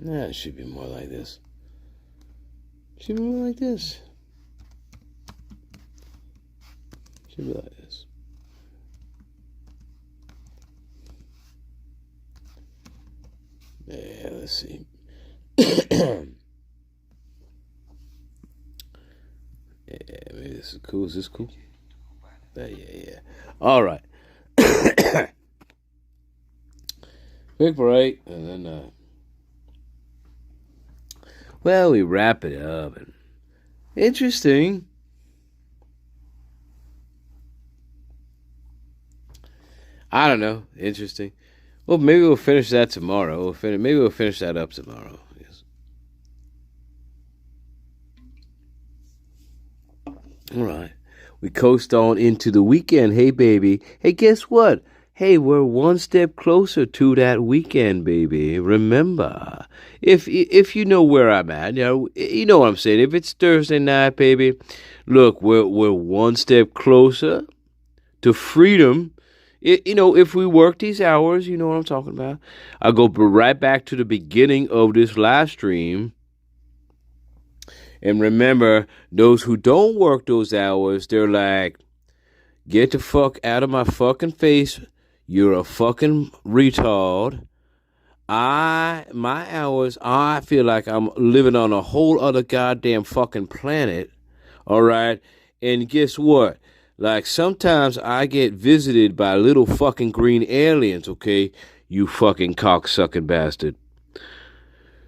It should be more like this. Should be more like this. Should be like this. Yeah, let's see. Yeah, maybe this is cool. Is this cool? Yeah. All right. Quick break, and then, well, we wrap it up. And interesting. I don't know. Interesting. Well, maybe we'll finish that tomorrow. Maybe we'll finish that up tomorrow. Yes. All right. We coast on into the weekend. Hey, baby. Hey, guess what? Hey, we're one step closer to that weekend, baby. Remember, if you know where I'm at, you know what I'm saying. If it's Thursday night, baby, look, we're one step closer to freedom. If we work these hours, you know what I'm talking about. I'll go right back to the beginning of this live stream. And remember, those who don't work those hours, they're like, get the fuck out of my fucking face. You're a fucking retard. My hours, I feel like I'm living on a whole other goddamn fucking planet. All right. And guess what? Like, sometimes I get visited by little fucking green aliens, okay? You fucking cocksucking bastard.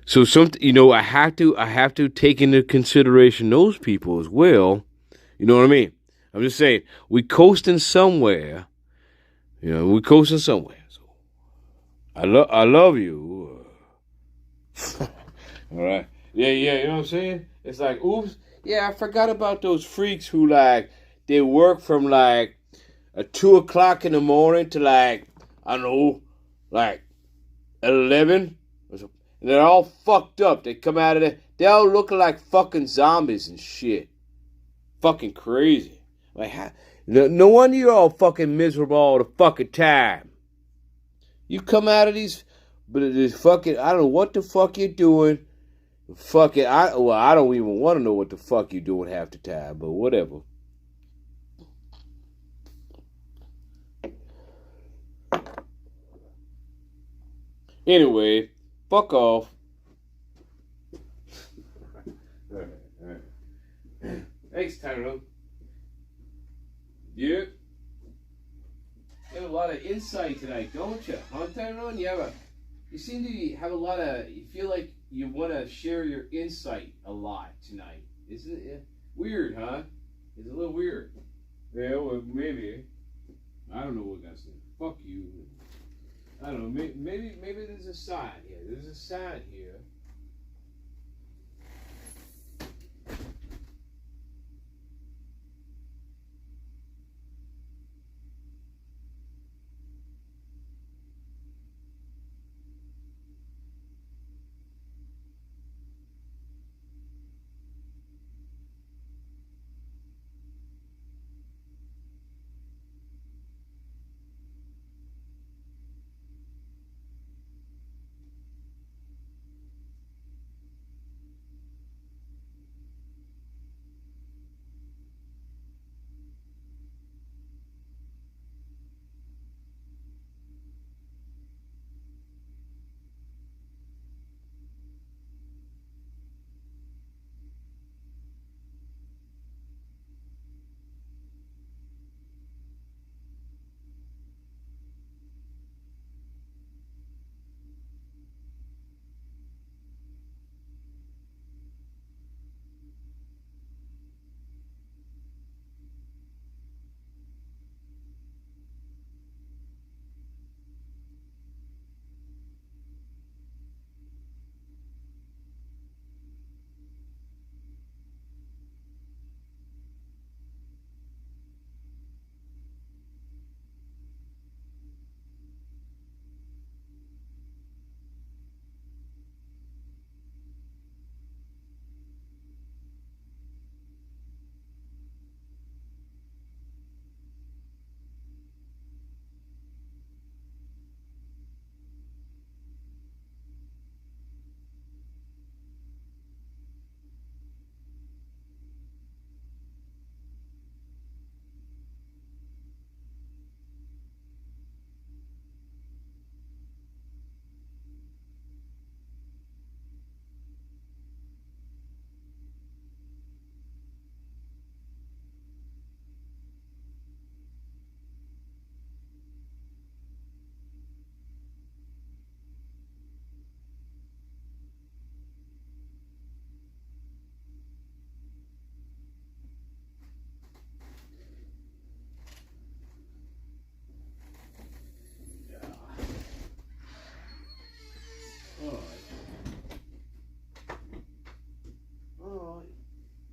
So I have to take into consideration those people as well. You know what I mean? I'm just saying, we coasting somewhere. We're coasting somewhere. So I love you. All right. Yeah, you know what I'm saying? It's like, oops. Yeah, I forgot about those freaks who, like, they work from, like, 2 o'clock in the morning to, like, I don't know, like, 11. And they're all fucked up. They come out of there. They all look like fucking zombies and shit. Fucking crazy. Like, no wonder you're all fucking miserable all the fucking time. You come out of these fucking, I don't know what the fuck you're doing. Fucking, I don't even want to know what the fuck you're doing half the time, but whatever. Anyway, fuck off. All right. Thanks, Tyrone. Yeah. You have a lot of insight tonight, don't you? Huh, Tyrone? You seem to have a lot of, you feel like you want to share your insight a lot tonight. Isn't it weird, huh? It's a little weird. Yeah, well, maybe. I don't know what I said. Fuck you. I don't know. Maybe there's a side here. There's a side here.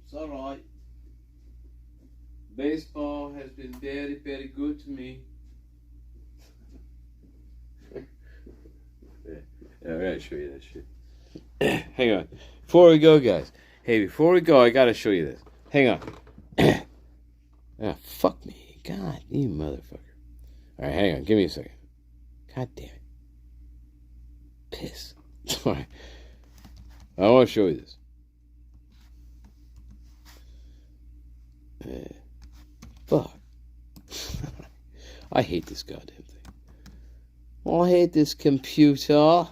It's all right. Baseball has been very, very good to me. I gotta show you that shit. Hang on. Before we go, guys. Hey, before we go, I gotta show you this. Hang on. Ah, fuck me. God, you motherfucker. Alright, hang on. Give me a second. God damn it. Piss. Alright. I want to show you this. Fuck. I hate this goddamn thing. I hate this computer.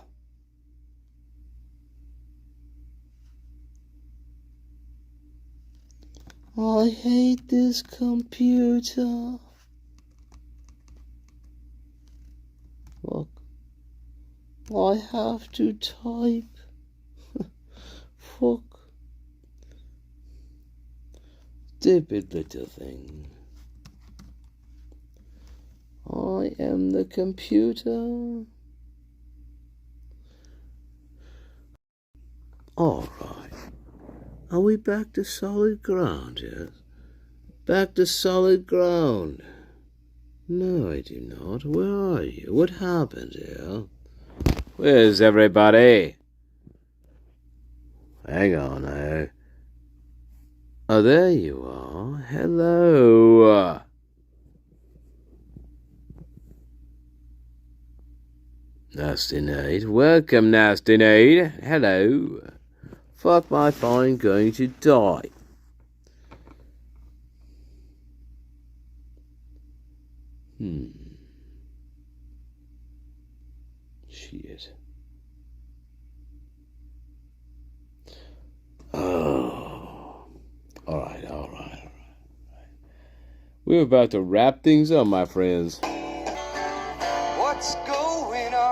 I hate this computer. Look. I have to type. Fuck. Stupid little thing. I am the computer. All right. Are we back to solid ground, yes? Back to solid ground. No, I do not. Where are you? What happened here? Where's everybody? Hang on now. Oh, there you are. Hello. Nasty Nate. Welcome, Nasty Nate. Hello. Fuck my phone, going to die. Shit. Oh. Alright. We're about to wrap things up, my friends. What's going on?